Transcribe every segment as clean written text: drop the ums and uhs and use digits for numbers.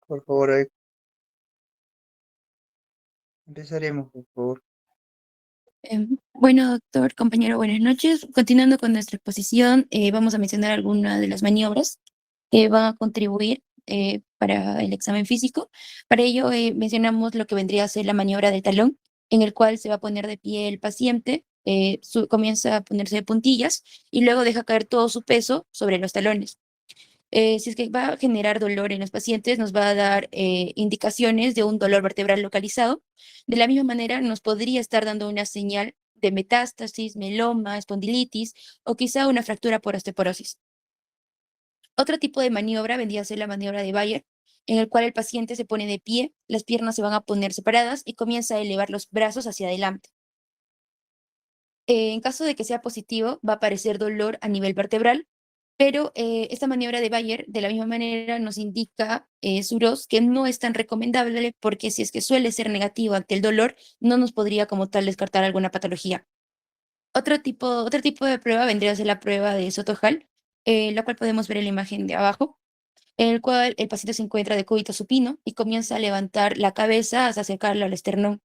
Por favor, empezaremos, por favor. Bueno, doctor, compañero, buenas noches. Continuando con nuestra exposición, vamos a mencionar algunas de las maniobras que van a contribuir para el examen físico. Para ello, mencionamos lo que vendría a ser la maniobra del talón, en el cual se va a poner de pie el paciente, comienza a ponerse de puntillas y luego deja caer todo su peso sobre los talones. Si es que va a generar dolor en los pacientes, nos va a dar indicaciones de un dolor vertebral localizado. De la misma manera, nos podría estar dando una señal de metástasis, meloma, espondilitis o quizá una fractura por osteoporosis. Otro tipo de maniobra vendría a ser la maniobra de Bayer, en el cual el paciente se pone de pie, las piernas se van a poner separadas y comienza a elevar los brazos hacia adelante. En caso de que sea positivo, va a aparecer dolor a nivel vertebral, pero esta maniobra de Bayer, de la misma manera, nos indica, Suros, que no es tan recomendable porque si es que suele ser negativo ante el dolor, no nos podría como tal descartar alguna patología. Otro tipo de prueba vendría a ser la prueba de Soto-Hall, la cual podemos ver en la imagen de abajo, en el cual el paciente se encuentra de cúbito supino y comienza a levantar la cabeza hasta acercarla al esternón.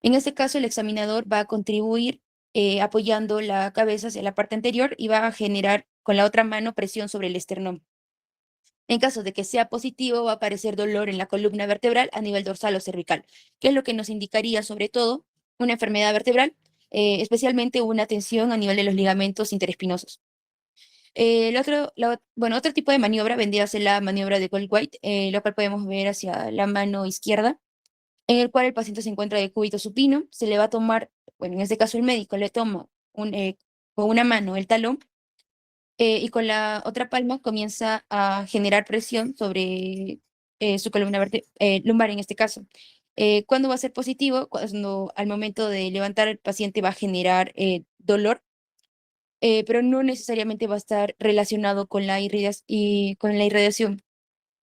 En este caso, el examinador va a contribuir apoyando la cabeza hacia la parte anterior y va a generar con la otra mano presión sobre el esternón. En caso de que sea positivo, va a aparecer dolor en la columna vertebral a nivel dorsal o cervical, que es lo que nos indicaría sobre todo una enfermedad vertebral, especialmente una tensión a nivel de los ligamentos interespinosos. Bueno, otro tipo de maniobra vendría a ser la maniobra de Gold-White, lo cual podemos ver hacia la mano izquierda, en el cual el paciente se encuentra de cúbito supino, se le va a tomar, bueno, en este caso el médico le toma con una mano el talón y con la otra palma comienza a generar presión sobre su columna lumbar en este caso. ¿Cuándo va a ser positivo? Cuando al momento de levantar el paciente va a generar dolor, pero no necesariamente va a estar relacionado con con la irradiación.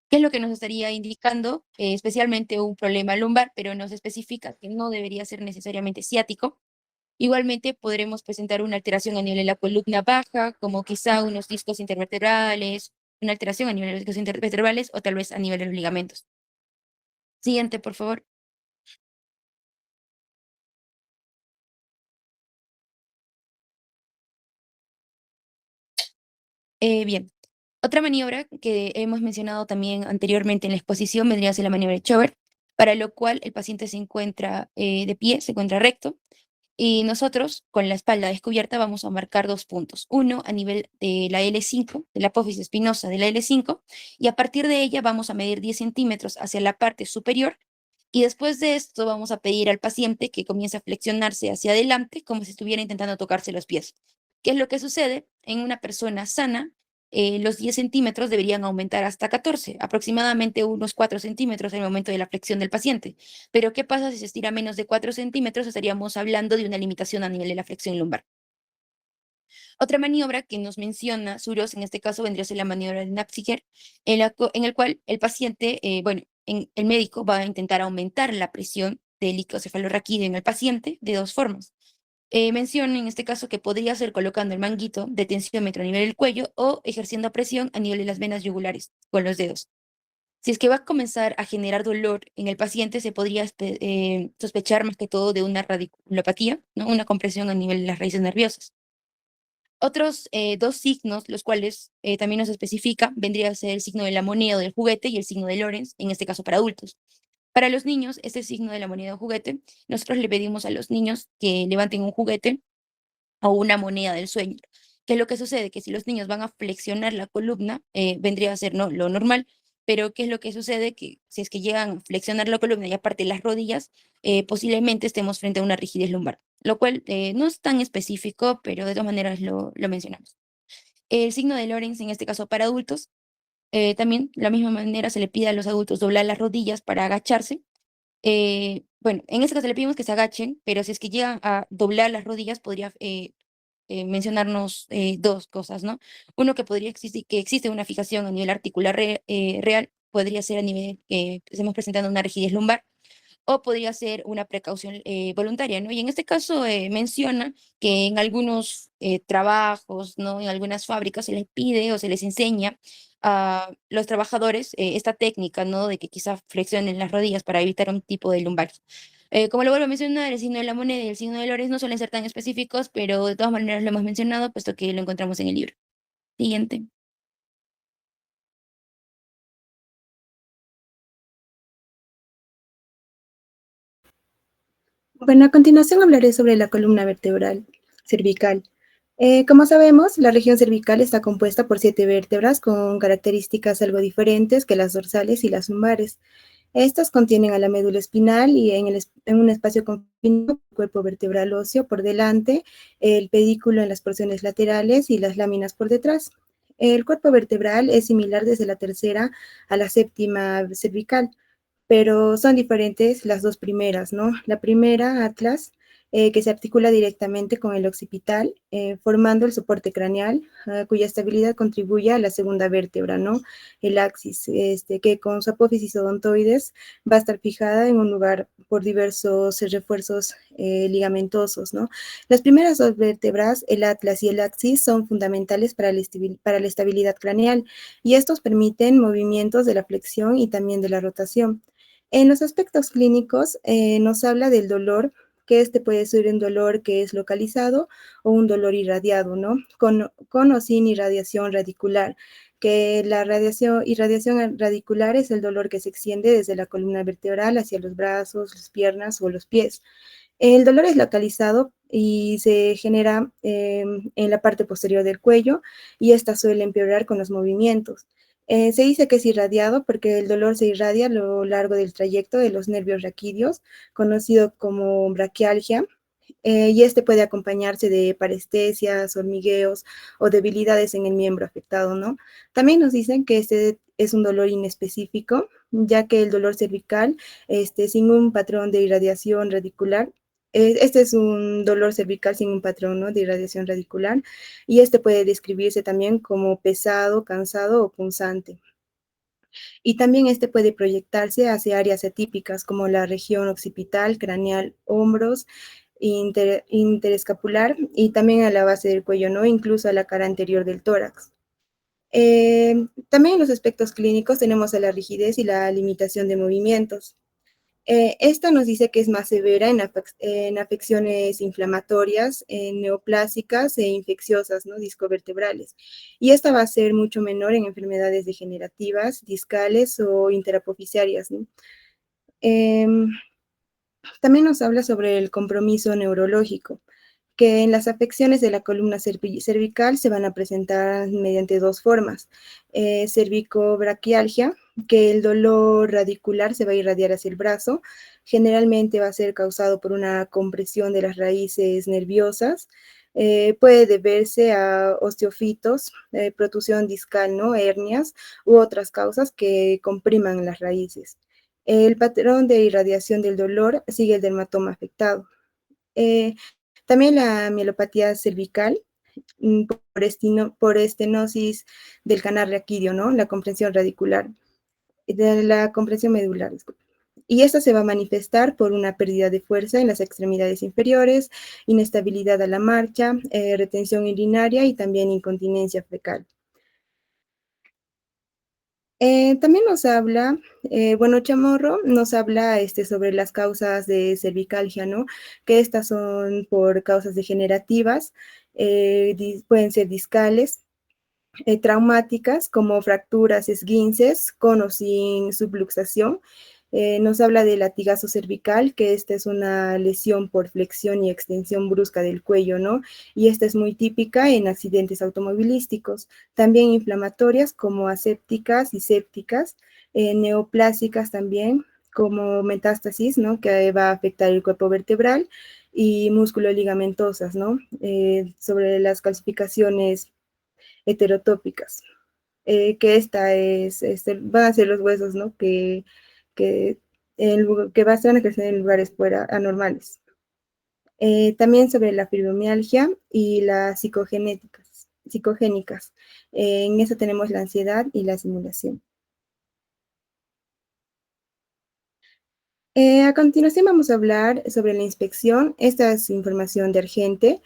¿Qué es lo que nos estaría indicando? Especialmente un problema lumbar, pero nos especifica que no debería ser necesariamente ciático. Igualmente podremos presentar una alteración a nivel de la columna baja, como quizá unos discos intervertebrales, una alteración a nivel de los discos intervertebrales o tal vez a nivel de los ligamentos. Siguiente, por favor. Bien, otra maniobra que hemos mencionado también anteriormente en la exposición vendría a ser la maniobra de Chover, para lo cual el paciente se encuentra de pie, se encuentra recto. Y nosotros, con la espalda descubierta, vamos a marcar dos puntos. Uno a nivel de la L5, de la apófisis espinosa de la L5, y a partir de ella vamos a medir 10 centímetros hacia la parte superior. Y después de esto vamos a pedir al paciente que comience a flexionarse hacia adelante como si estuviera intentando tocarse los pies. ¿Qué es lo que sucede? En una persona sana, los 10 centímetros deberían aumentar hasta 14, aproximadamente unos 4 centímetros en el momento de la flexión del paciente. Pero ¿qué pasa si se estira menos de 4 centímetros? Estaríamos hablando de una limitación a nivel de la flexión lumbar. Otra maniobra que nos menciona Suros, en este caso vendría a ser la maniobra de Knapziger, en el cual el paciente, bueno, el médico va a intentar aumentar la presión del líquido cefalorraquídeo en el paciente de dos formas. Menciona en este caso que podría ser colocando el manguito de tensiómetro a nivel del cuello o ejerciendo presión a nivel de las venas yugulares con los dedos. Si es que va a comenzar a generar dolor en el paciente, se podría sospechar más que todo de una radiculopatía, ¿no? Una compresión a nivel de las raíces nerviosas. Otros dos signos, los cuales también nos especifica, vendría a ser el signo de la moneda o del juguete y el signo de Lorenz, en este caso para adultos. Para los niños, este signo de la moneda o juguete, nosotros le pedimos a los niños que levanten un juguete o una moneda del sueño. ¿Qué es lo que sucede? Que si los niños van a flexionar la columna, vendría a ser ¿no? lo normal, pero ¿qué es lo que sucede? Que si es que llegan a flexionar la columna y aparte las rodillas, posiblemente estemos frente a una rigidez lumbar, lo cual no es tan específico, pero de todas maneras lo mencionamos. El signo de Lorenz, en este caso para adultos, también de la misma manera se le pide a los adultos doblar las rodillas para agacharse. Bueno, en este caso le pedimos que se agachen, pero si es que llegan a doblar las rodillas, podría mencionarnos dos cosas, ¿no? Uno que podría existir, que existe una fijación a nivel articular real, podría ser a nivel que estemos presentando una rigidez lumbar, o podría ser una precaución voluntaria, ¿no? Y en este caso menciona que en algunos trabajos, ¿no? En algunas fábricas se les pide o se les enseña a los trabajadores esta técnica, ¿no? De que quizás flexionen las rodillas para evitar un tipo de lumbar. Como lo vuelvo a mencionar, el signo de la moneda y el signo de Lores no suelen ser tan específicos, pero de todas maneras lo hemos mencionado, puesto que lo encontramos en el libro. Siguiente. Bueno, a continuación hablaré sobre la columna vertebral cervical. Como sabemos, la región cervical está compuesta por 7 vértebras con características algo diferentes que las dorsales y las lumbares. Estas contienen a la médula espinal y en un espacio confinado, el cuerpo vertebral óseo por delante, el pedículo en las porciones laterales y las láminas por detrás. El cuerpo vertebral es similar desde la tercera a la séptima cervical, pero son diferentes las dos primeras, ¿no? La primera, Atlas, que se articula directamente con el occipital, formando el soporte craneal, cuya estabilidad contribuye a la segunda vértebra, ¿no? El axis, que con su apófisis odontoides va a estar fijada en un lugar por diversos refuerzos ligamentosos, ¿no? Las primeras dos vértebras, el atlas y el axis, son fundamentales para la estabilidad craneal y estos permiten movimientos de la flexión y también de la rotación. En los aspectos clínicos nos habla del dolor, que este puede ser un dolor que es localizado o un dolor irradiado, ¿no? Con o sin irradiación radicular, que la irradiación radicular es el dolor que se extiende desde la columna vertebral hacia los brazos, las piernas o los pies. El dolor es localizado y se genera en la parte posterior del cuello y esta suele empeorar con los movimientos. Se dice que es irradiado porque el dolor se irradia a lo largo del trayecto de los nervios raquídeos, conocido como braquialgia, y este puede acompañarse de parestesias, hormigueos o debilidades en el miembro afectado, ¿no? También nos dicen que este es un dolor inespecífico, ya que el dolor cervical, sin un patrón de irradiación radicular, este es un dolor cervical sin un patrón, ¿no?, de irradiación radicular, y este puede describirse también como pesado, cansado o punzante. Y también este puede proyectarse hacia áreas atípicas como la región occipital, craneal, hombros, interescapular y también a la base del cuello, ¿no? Incluso a la cara anterior del tórax. También en los aspectos clínicos tenemos a la rigidez y la limitación de movimientos. Esta nos dice que es más severa en afecciones inflamatorias, neoplásicas e infecciosas, ¿no?, discovertebrales. Y esta va a ser mucho menor en enfermedades degenerativas, discales o interapofisiarias, ¿no? Em, También nos habla sobre el compromiso neurológico, que en las afecciones de la columna cervical se van a presentar mediante dos formas. Cervicobraquialgia, que el dolor radicular se va a irradiar hacia el brazo, generalmente va a ser causado por una compresión de las raíces nerviosas. Puede deberse a osteofitos, protusión discal, ¿no?, hernias u otras causas que compriman las raíces. El patrón de irradiación del dolor sigue el dermatoma afectado. Eh, También la mielopatía cervical, por estenosis del canal raquídeo, ¿no? La comprensión radicular, de la comprensión medular, disculpe. Y esta se va a manifestar por una pérdida de fuerza en las extremidades inferiores, inestabilidad a la marcha, retención urinaria y también incontinencia fecal. También nos habla, bueno, Chamorro nos habla sobre las causas de cervicalgia, ¿no? Que estas son por causas degenerativas, pueden ser discales, traumáticas como fracturas, esguinces, con o sin subluxación. Nos habla de latigazo cervical, que esta es una lesión por flexión y extensión brusca del cuello, ¿no? Y esta es muy típica en accidentes automovilísticos. También inflamatorias como asépticas y sépticas, neoplásicas también, como metástasis, ¿no?, que va a afectar el cuerpo vertebral, y músculo-ligamentosas, ¿no? Sobre las calcificaciones heterotópicas, que van a ser los huesos, ¿no?, que, que van a crecer en lugares fuera anormales. También sobre la fibromialgia y las psicogénicas. En eso tenemos la ansiedad y la simulación. A continuación vamos a hablar sobre la inspección. Esta es información de Argente.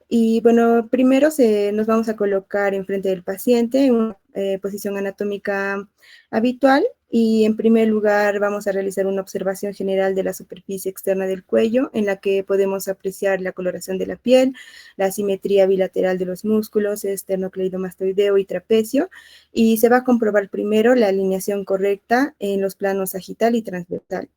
Y bueno, primero nos vamos a colocar enfrente del paciente en una posición anatómica habitual y en primer lugar vamos a realizar una observación general de la superficie externa del cuello en la que podemos apreciar la coloración de la piel, la simetría bilateral de los músculos, esternocleidomastoideo y trapecio, y se va a comprobar primero la alineación correcta en los planos sagital y transversal.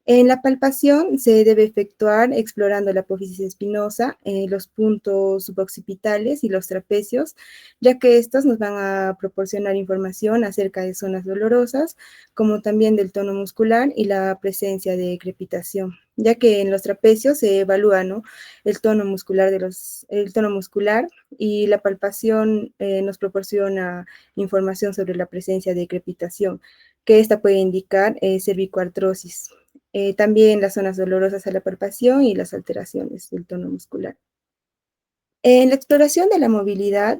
En la palpación se debe efectuar explorando la apófisis espinosa, los puntos suboccipitales y los trapecios, ya que estos nos van a proporcionar información acerca de zonas dolorosas, como también del tono muscular y la presencia de crepitación, ya que en los trapecios se evalúa, ¿no?, el tono muscular el tono muscular, y la palpación nos proporciona información sobre la presencia de crepitación, que esta puede indicar cervicoartrosis. También las zonas dolorosas a la palpación y las alteraciones del tono muscular. En la exploración de la movilidad,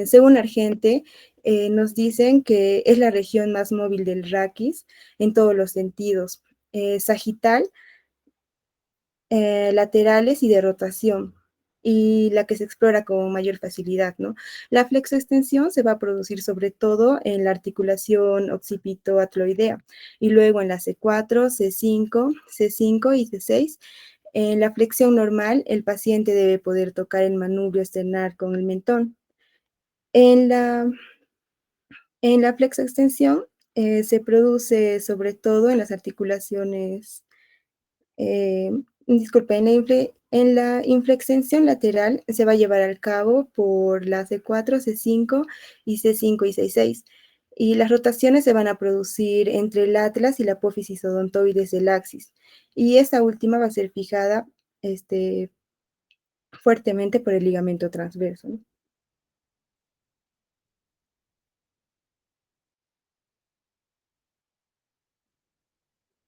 según Argente, nos dicen que es la región más móvil del raquis en todos los sentidos, sagital, laterales y de rotación, y la que se explora con mayor facilidad, ¿no? La flexoextensión se va a producir sobre todo en la articulación occipito-atloidea y luego en la C4, C5, C5 y C6. En la flexión normal, el paciente debe poder tocar el manubrio externar con el mentón. En la, en la flexoextensión se produce sobre todo en las articulaciones disculpe, en la inflexención lateral se va a llevar al cabo por la C4, C5 y C5 y C6. Y las rotaciones se van a producir entre el atlas y la apófisis odontoides del axis. Y esta última va a ser fijada fuertemente por el ligamento transverso, ¿no?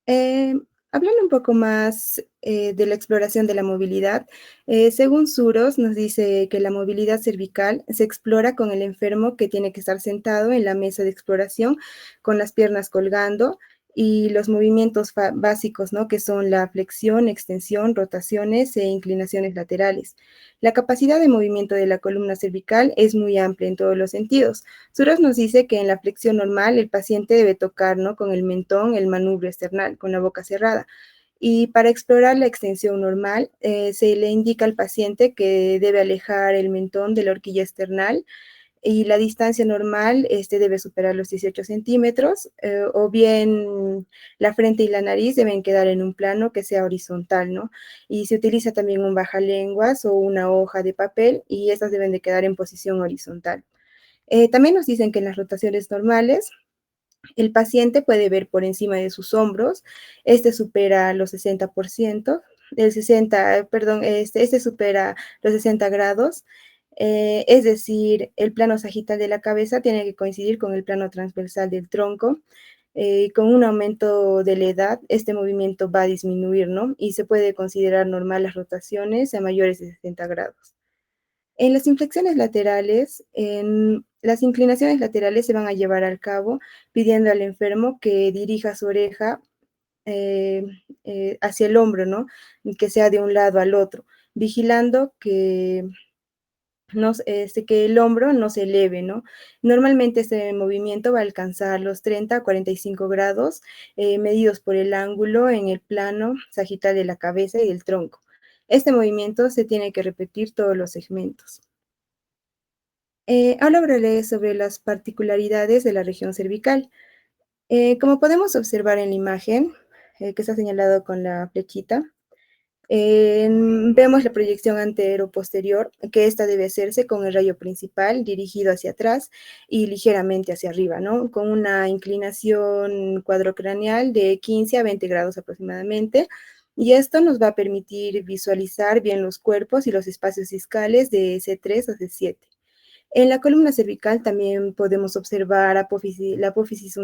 Eh, Hablando un poco más de la exploración de la movilidad, según Suros nos dice que la movilidad cervical se explora con el enfermo que tiene que estar sentado en la mesa de exploración con las piernas colgando y los movimientos básicos, ¿no?, que son la flexión, extensión, rotaciones e inclinaciones laterales. La capacidad de movimiento de la columna cervical es muy amplia en todos los sentidos. Suros nos dice que en la flexión normal el paciente debe tocar, ¿no?, con el mentón el manubrio external, con la boca cerrada. Y para explorar la extensión normal, se le indica al paciente que debe alejar el mentón de la horquilla external y la distancia normal debe superar los 18 centímetros, o bien la frente y la nariz deben quedar en un plano que sea horizontal, ¿no? Y se utiliza también un bajalenguas o una hoja de papel y estas deben de quedar en posición horizontal. También nos dicen que en las rotaciones normales, el paciente puede ver por encima de sus hombros, supera los 60%, el 60, perdón, supera los 60 grados, es decir, el plano sagital de la cabeza tiene que coincidir con el plano transversal del tronco. Con un aumento de la edad, este movimiento va a disminuir, ¿no? Y se puede considerar normal las rotaciones a mayores de 60 grados. En las inflexiones laterales, las inclinaciones laterales se van a llevar al cabo pidiendo al enfermo que dirija su oreja eh, hacia el hombro, ¿no? Y que sea de un lado al otro, vigilando que el hombro no se eleve, ¿no? Normalmente este movimiento va a alcanzar los 30 a 45 grados, medidos por el ángulo en el plano sagital de la cabeza y del tronco. Este movimiento se tiene que repetir todos los segmentos. Ahora hablaré sobre las particularidades de la región cervical. Como podemos observar en la imagen, que está señalado con la flechita, vemos la proyección antero-posterior, que esta debe hacerse con el rayo principal dirigido hacia atrás y ligeramente hacia arriba, ¿no?, con una inclinación cuadrocraneal de 15 a 20 grados aproximadamente, y esto nos va a permitir visualizar bien los cuerpos y los espacios discales de C3 a C7. En la columna cervical también podemos observar la apófisis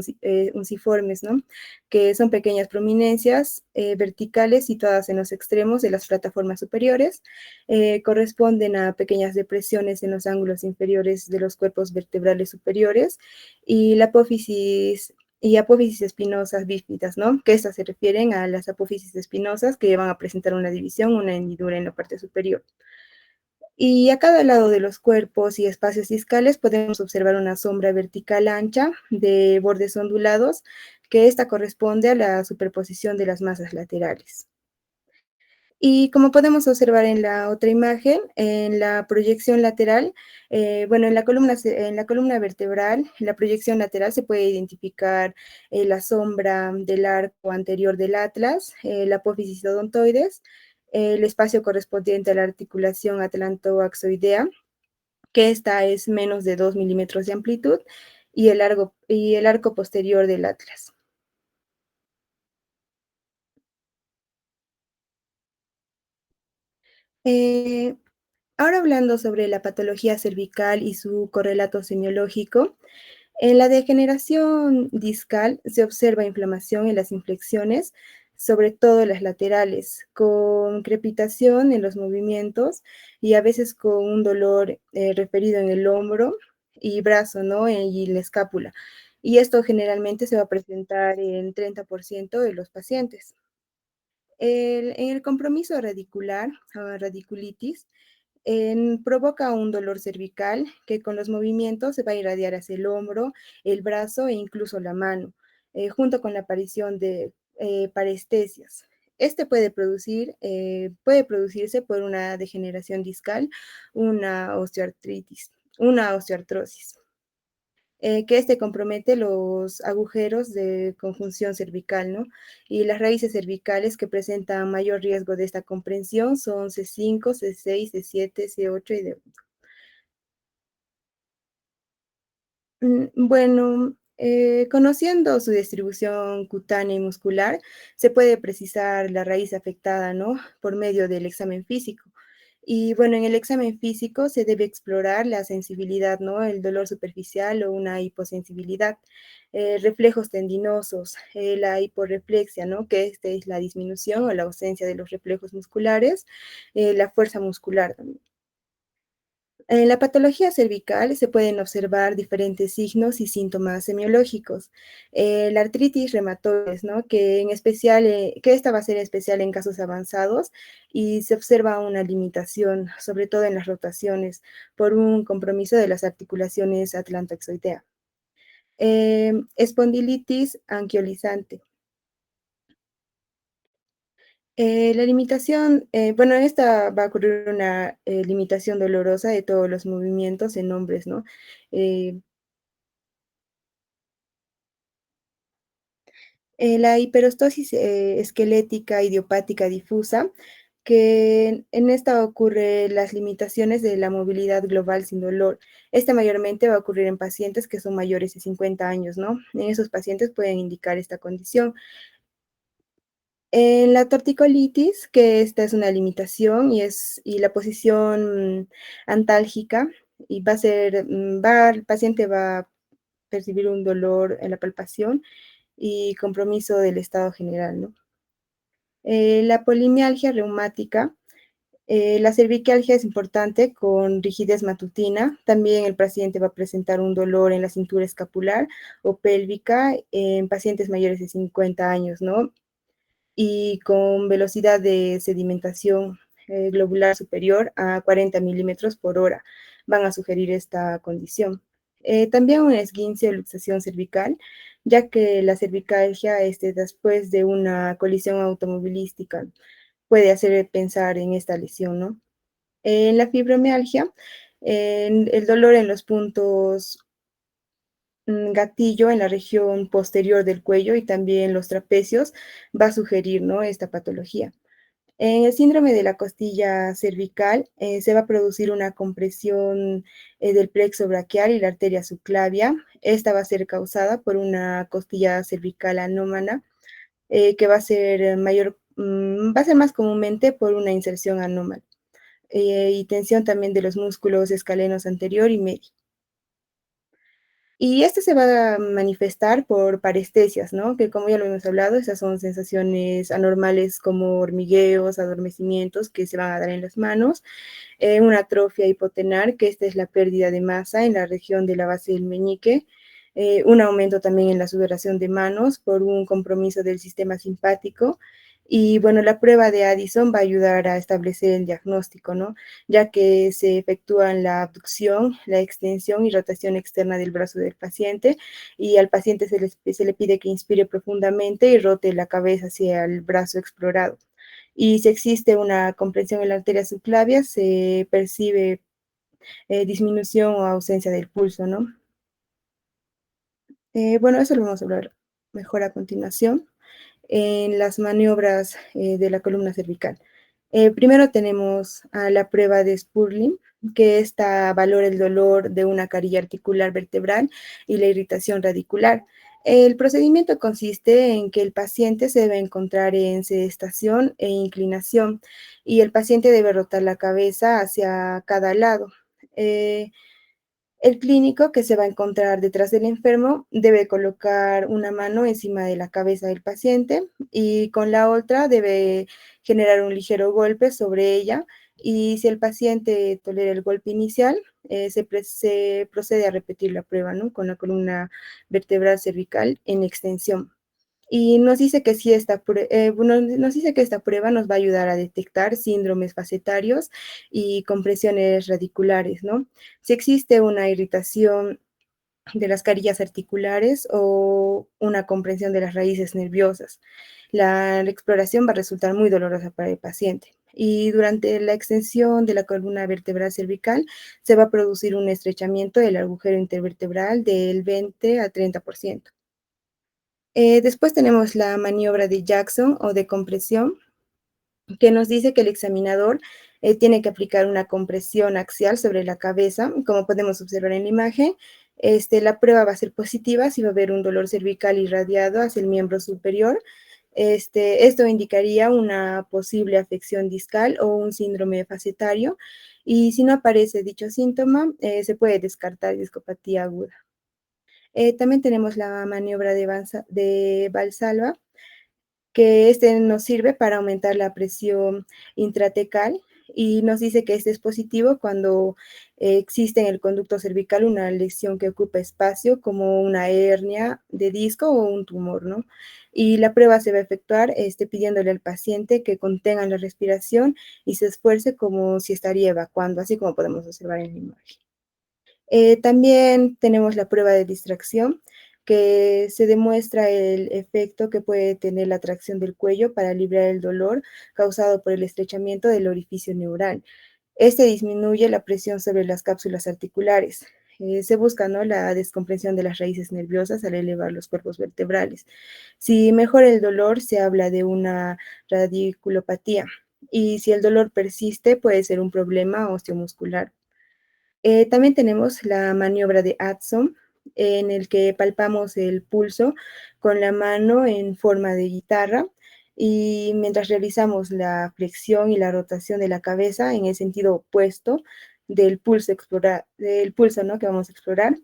unciformes, ¿no?, que son pequeñas prominencias verticales situadas en los extremos de las plataformas superiores. Corresponden a pequeñas depresiones en los ángulos inferiores de los cuerpos vertebrales superiores, y la apófisis y apófisis espinosas bífidas, ¿no? Que estas se refieren a las apófisis espinosas que van a presentar una división, una hendidura en la parte superior. Y a cada lado de los cuerpos y espacios discales podemos observar una sombra vertical ancha de bordes ondulados, que esta corresponde a la superposición de las masas laterales. Y como podemos observar en la otra imagen, en la proyección lateral, bueno, en la columna vertebral, en la proyección lateral se puede identificar la sombra del arco anterior del atlas, la apófisis odontoides, el espacio correspondiente a la articulación atlantoaxoidea, que esta es menos de 2 milímetros de amplitud, y el arco posterior del atlas. Eh, Ahora hablando sobre la patología cervical y su correlato semiológico, en la degeneración discal se observa inflamación en las inflexiones, sobre todo las laterales, con crepitación en los movimientos y a veces con un dolor referido en el hombro y brazo, ¿no? Y la escápula. Y esto generalmente se va a presentar en 30% de los pacientes. En el compromiso radicular, radiculitis, provoca un dolor cervical que con los movimientos se va a irradiar hacia el hombro, el brazo e incluso la mano, junto con la aparición de parestesias. Este puede producirse por una degeneración discal, una osteoartritis, una osteoartrosis, que este compromete los agujeros de conjunción cervical, ¿no? Y las raíces cervicales que presentan mayor riesgo de esta comprensión son C5, C6, C7, C8 y D. Bueno, conociendo su distribución cutánea y muscular, se puede precisar la raíz afectada, ¿no? Por medio del examen físico. Y bueno, en el examen físico se debe explorar la sensibilidad, ¿no? El dolor superficial o una hiposensibilidad, reflejos tendinosos, la hiporreflexia, ¿no? Que esta es la disminución o la ausencia de los reflejos musculares, la fuerza muscular también. En la patología cervical se pueden observar diferentes signos y síntomas semiológicos. La artritis reumatoides, ¿no? Que en especial, que esta va a ser especial en casos avanzados y se observa una limitación, sobre todo en las rotaciones, por un compromiso de las articulaciones atlantoxoidea. Espondilitis anquilosante. La limitación, bueno, en esta va a ocurrir una limitación dolorosa de todos los movimientos en hombres, ¿no? Eh, la hiperostosis esquelética idiopática difusa, que en esta ocurre las limitaciones de la movilidad global sin dolor. Esta mayormente va a ocurrir en pacientes que son mayores de 50 años, ¿no? En esos pacientes pueden indicar esta condición. En la torticolitis, que esta es una limitación y la posición antálgica, y va a ser, el paciente va a percibir un dolor en la palpación y compromiso del estado general, ¿no? La polimialgia reumática, la cervicalgia es importante con rigidez matutina. También el paciente va a presentar un dolor en la cintura escapular o pélvica en pacientes mayores de 50 años, ¿no? Y con velocidad de sedimentación globular superior a 40 milímetros por hora. Van a sugerir esta condición. También un esguince o luxación cervical, ya que la cervicalgia después de una colisión automovilística puede hacer pensar en esta lesión, ¿no? En la fibromialgia, el dolor en los puntos gatillo en la región posterior del cuello y también los trapecios va a sugerir, ¿no? Esta patología. En el síndrome de la costilla cervical se va a producir una compresión del plexo braquial y la arteria subclavia. Esta va a ser causada por una costilla cervical anómala que va a ser va a ser más comúnmente por una inserción anómala y tensión también de los músculos escalenos anterior y medio. Y este se va a manifestar por parestesias, ¿no? Que como ya lo hemos hablado, esas son sensaciones anormales como hormigueos, adormecimientos que se van a dar en las manos, una atrofia hipotenar, que esta es la pérdida de masa en la región de la base del meñique, un aumento también en la sudoración de manos por un compromiso del sistema simpático. Y bueno, la prueba de Addison va a ayudar a establecer el diagnóstico, ¿no? Ya que se efectúan la abducción, la extensión y rotación externa del brazo del paciente, y al paciente se le pide que inspire profundamente y rote la cabeza hacia el brazo explorado. Y si existe una comprensión en la arteria subclavia, se percibe disminución o ausencia del pulso, ¿no? Bueno, eso lo vamos a hablar mejor a continuación en las maniobras de la columna cervical. Primero tenemos a la prueba de Spurling, que esta valora el dolor de una carilla articular vertebral y la irritación radicular. El procedimiento consiste en que el paciente se debe encontrar en sedestación e inclinación y el paciente debe rotar la cabeza hacia cada lado. Eh, el clínico que se va a encontrar detrás del enfermo debe colocar una mano encima de la cabeza del paciente y con la otra debe generar un ligero golpe sobre ella, y si el paciente tolera el golpe inicial, se procede a repetir la prueba, ¿no? Con la columna vertebral cervical en extensión. Y nos dice que sí, bueno, nos dice que esta prueba nos va a ayudar a detectar síndromes facetarios y compresiones radiculares, ¿no? Si existe una irritación de las carillas articulares o una comprensión de las raíces nerviosas, la exploración va a resultar muy dolorosa para el paciente. Y durante la extensión de la columna vertebral cervical se va a producir un estrechamiento del agujero intervertebral del 20 a 30%. Después tenemos la maniobra de Jackson o de compresión, que nos dice que el examinador tiene que aplicar una compresión axial sobre la cabeza. Como podemos observar en la imagen, la prueba va a ser positiva si va a haber un dolor cervical irradiado hacia el miembro superior. Esto indicaría una posible afección discal o un síndrome facetario, y si no aparece dicho síntoma, se puede descartar discopatía aguda. También tenemos la maniobra de Valsalva, que nos sirve para aumentar la presión intratecal, y nos dice que este es positivo cuando existe en el conducto cervical una lesión que ocupa espacio, como una hernia de disco o un tumor, ¿no? Y la prueba se va a efectuar pidiéndole al paciente que contenga la respiración y se esfuerce como si estaría evacuando, así como podemos observar en la imagen. También tenemos la prueba de distracción, que se demuestra el efecto que puede tener la tracción del cuello para aliviar el dolor causado por el estrechamiento del orificio neural. Este disminuye la presión sobre las cápsulas articulares. Se busca, ¿no?, la descompresión de las raíces nerviosas al elevar los cuerpos vertebrales. Si mejora el dolor, se habla de una radiculopatía. Y si el dolor persiste, puede ser un problema osteomuscular. También tenemos la maniobra de Addison, en el que palpamos el pulso con la mano en forma de guitarra, y mientras realizamos la flexión y la rotación de la cabeza en el sentido opuesto del pulso, ¿no?, que vamos a explorar.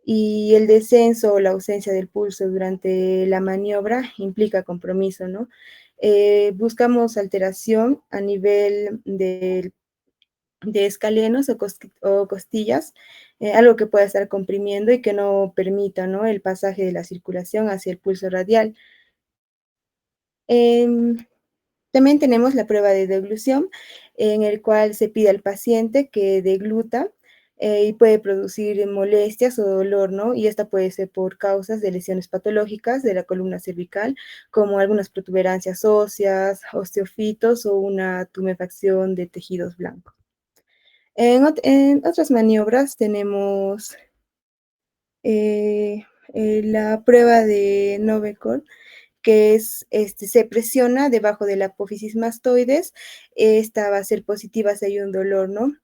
Y el descenso o la ausencia del pulso durante la maniobra implica compromiso, ¿no? Buscamos alteración a nivel de escalenos o costillas, algo que pueda estar comprimiendo y que no permita, ¿no?, el pasaje de la circulación hacia el pulso radial. Em, También tenemos la prueba de deglución, en el cual se pide al paciente que degluta, y puede producir molestias o dolor, ¿no? Y esta puede ser por causas de lesiones patológicas de la columna cervical, como algunas protuberancias óseas, osteofitos o una tumefacción de tejidos blancos. En otras maniobras tenemos la prueba de Novikov, que se presiona debajo de la apófisis mastoides. Esta va a ser positiva si hay un dolor, ¿no?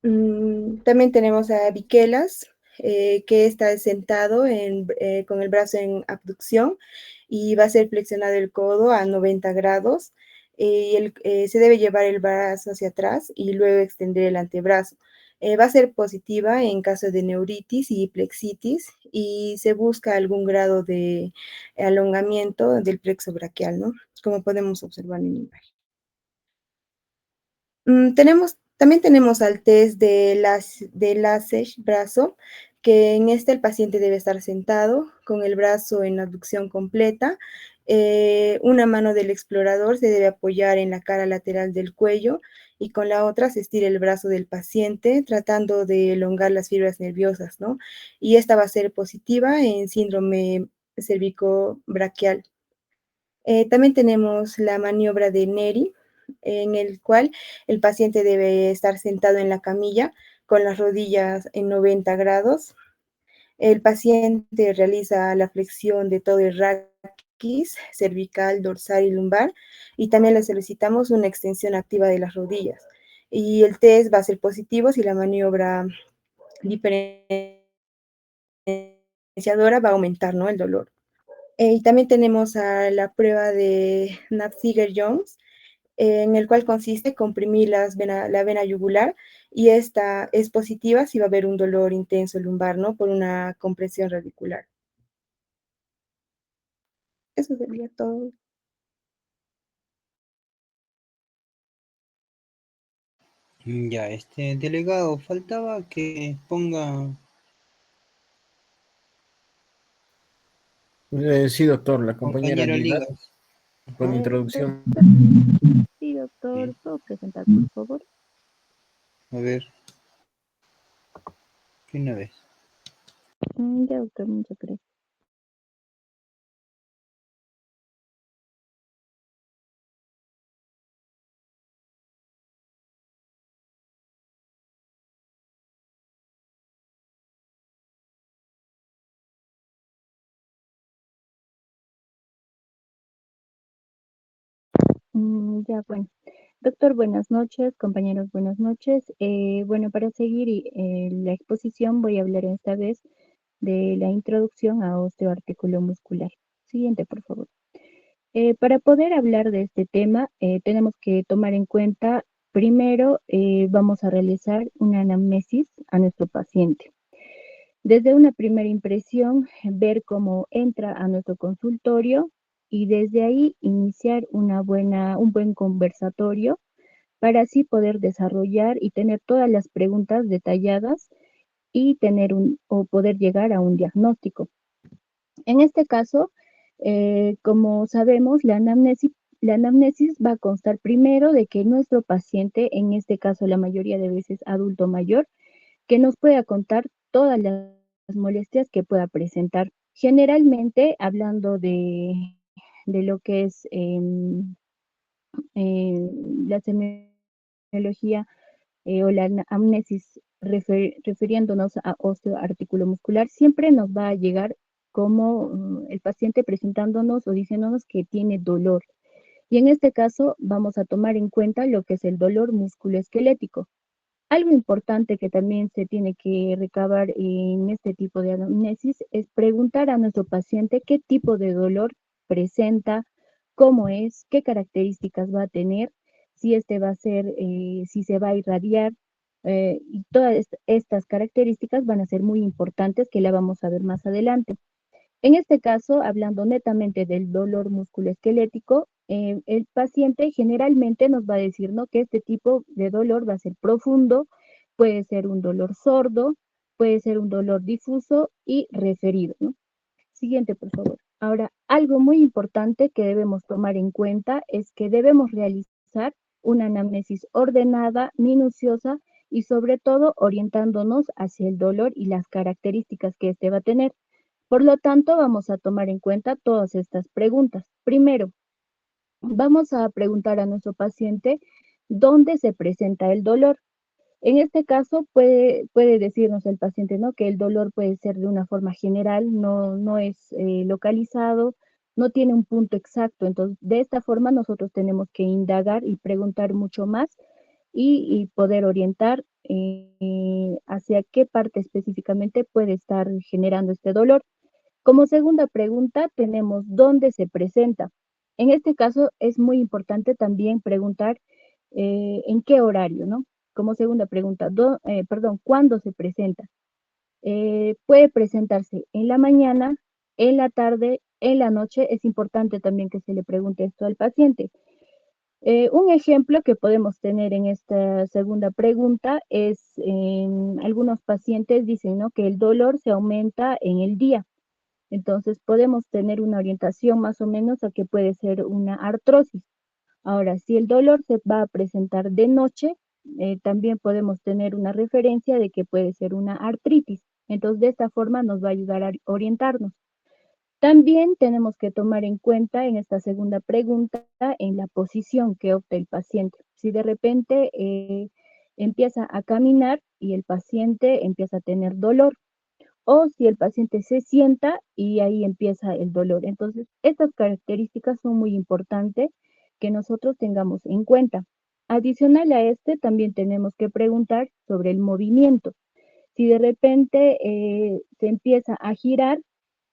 También tenemos a Bikelas, que está sentado con el brazo en abducción, y va a ser flexionado el codo a 90 grados, y se debe llevar el brazo hacia atrás y luego extender el antebrazo. Va a ser positiva en caso de neuritis y plexitis, y se busca algún grado de alongamiento del plexo braquial, ¿no? Como podemos observar en la imagen. Tenemos También tenemos al test de Lasage brazo, que en este el paciente debe estar sentado con el brazo en abducción completa. Una mano del explorador se debe apoyar en la cara lateral del cuello y con la otra se estira el brazo del paciente tratando de elongar las fibras nerviosas, ¿no? Y esta va a ser positiva en síndrome cervicobraquial. También tenemos la maniobra de Neri, en el cual el paciente debe estar sentado en la camilla con las rodillas en 90 grados. El paciente realiza la flexión de todo el raquis, cervical, dorsal y lumbar, y también le solicitamos una extensión activa de las rodillas. Y el test va a ser positivo si la maniobra diferenciadora va a aumentar, ¿no?, el dolor. Y también tenemos a la prueba de Knapp-Seeger-Jones, en el cual consiste en comprimir la vena yugular, y esta es positiva si va a haber un dolor intenso lumbar, ¿no?, por una compresión radicular. Eso sería todo. Ya, delegado, faltaba que ponga. Sí, doctor, la compañera Compañero Lila, Ligas. con introducción. Sí, doctor, Bien. ¿puedo presentar, por favor? A ver. ¿Qué una vez? Ya, doctor, muchas gracias. Ya, bueno. Doctor, buenas noches. Compañeros, buenas noches. Bueno, para seguir la exposición voy a hablar esta vez de la introducción a osteoartículo muscular. Siguiente, por favor. Para poder hablar de este tema, tenemos que tomar en cuenta, primero, vamos a realizar una anamnesis a nuestro paciente. Desde una primera impresión, ver cómo entra a nuestro consultorio y desde ahí iniciar un buen conversatorio para así poder desarrollar y tener todas las preguntas detalladas y o poder llegar a un diagnóstico. En este caso, como sabemos, la anamnesis va a constar primero de que nuestro paciente, en este caso la mayoría de veces adulto mayor, que nos pueda contar todas las molestias que pueda presentar. Generalmente, hablando de lo que es la semiología o la amnesis refiriéndonos a osteoartículo muscular, siempre nos va a llegar como el paciente presentándonos o diciéndonos que tiene dolor. Y en este caso vamos a tomar en cuenta lo que es el dolor musculoesquelético. Algo importante que también se tiene que recabar en este tipo de anamnesis es preguntar a nuestro paciente qué tipo de dolor presenta, cómo es, qué características va a tener, si este va a ser, si se va a irradiar, y todas estas características van a ser muy importantes que la vamos a ver más adelante. En este caso, hablando netamente del dolor musculoesquelético, el paciente generalmente nos va a decir, ¿no?, que este tipo de dolor va a ser profundo, puede ser un dolor sordo, puede ser un dolor difuso y referido, ¿no? Siguiente, por favor. Ahora, algo muy importante que debemos tomar en cuenta es que debemos realizar una anamnesis ordenada, minuciosa y sobre todo orientándonos hacia el dolor y las características que éste va a tener. Por lo tanto, vamos a tomar en cuenta todas estas preguntas. Primero, vamos a preguntar a nuestro paciente dónde se presenta el dolor. En este caso, puede decirnos el paciente, ¿no?, que el dolor puede ser de una forma general, no es localizado, no tiene un punto exacto. Entonces, de esta forma nosotros tenemos que indagar y preguntar mucho más y poder orientar hacia qué parte específicamente puede estar generando este dolor. Como segunda pregunta tenemos dónde se presenta. En este caso es muy importante también preguntar en qué horario, ¿no? Como segunda pregunta, ¿cuándo se presenta? Puede presentarse en la mañana, en la tarde, en la noche. Es importante también que se le pregunte esto al paciente. Un ejemplo que podemos tener en esta segunda pregunta es, algunos pacientes dicen, ¿no?, que el dolor se aumenta en el día. Entonces podemos tener una orientación más o menos a que puede ser una artrosis. Ahora, si el dolor se va a presentar de noche, también podemos tener una referencia de que puede ser una artritis. Entonces, de esta forma nos va a ayudar a orientarnos. También tenemos que tomar en cuenta en esta segunda pregunta en la posición que opta el paciente. Si de repente empieza a caminar y el paciente empieza a tener dolor, o si el paciente se sienta y ahí empieza el dolor. Entonces, estas características son muy importantes que nosotros tengamos en cuenta. Adicional a este, también tenemos que preguntar sobre el movimiento. Si de repente se empieza a girar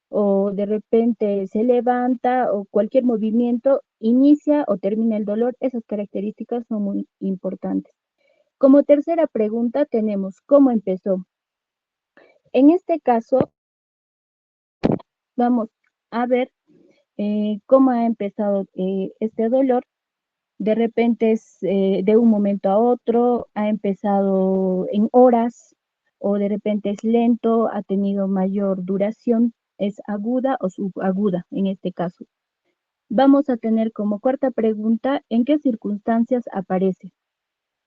o de repente se levanta o cualquier movimiento inicia o termina el dolor, esas características son muy importantes. Como tercera pregunta tenemos cómo empezó. En este caso, vamos a ver cómo ha empezado este dolor. De repente es de un momento a otro, ha empezado en horas o de repente es lento, ha tenido mayor duración, es aguda o subaguda en este caso. Vamos a tener como cuarta pregunta, ¿en qué circunstancias aparece?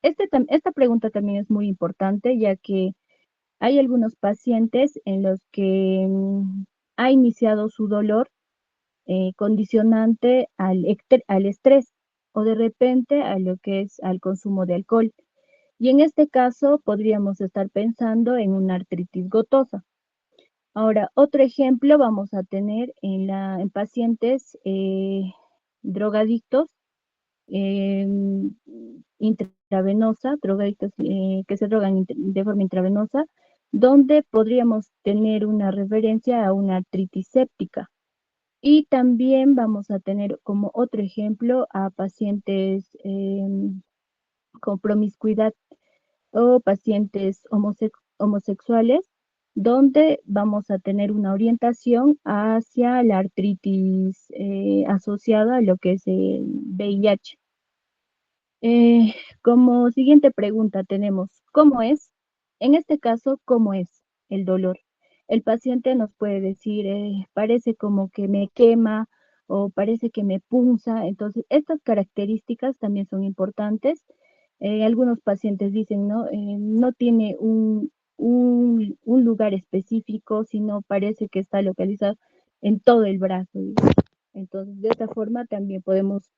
Esta pregunta también es muy importante, ya que hay algunos pacientes en los que ha iniciado su dolor condicionante al estrés o de repente a lo que es al consumo de alcohol. Y en este caso podríamos estar pensando en una artritis gotosa. Ahora, otro ejemplo vamos a tener en pacientes drogadictos intravenosa, drogadictos que se drogan de forma intravenosa, donde podríamos tener una referencia a una artritis séptica. Y también vamos a tener como otro ejemplo a pacientes con promiscuidad o pacientes homosexuales, donde vamos a tener una orientación hacia la artritis asociada a lo que es el VIH. Como siguiente pregunta tenemos, ¿cómo es? En este caso, ¿cómo es el dolor? El paciente nos puede decir, parece como que me quema o parece que me punza. Entonces, estas características también son importantes. Algunos pacientes dicen, ¿no? No tiene un lugar específico, sino parece que está localizado en todo el brazo. Entonces, de esta forma también podemos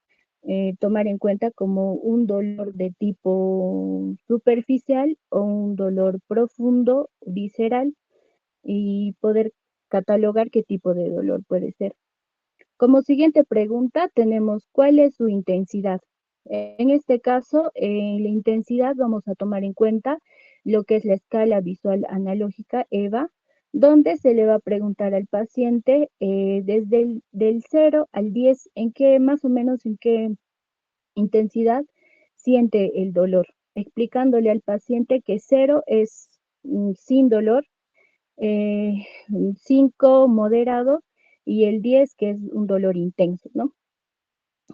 tomar en cuenta como un dolor de tipo superficial o un dolor profundo, visceral, y poder catalogar qué tipo de dolor puede ser. Como siguiente pregunta tenemos, ¿cuál es su intensidad? En este caso, en la intensidad vamos a tomar en cuenta lo que es la escala visual analógica EVA, donde se le va a preguntar al paciente desde del 0 al 10, más o menos en qué intensidad siente el dolor, explicándole al paciente que 0 es sin dolor, 5 moderado y el 10 que es un dolor intenso, ¿no?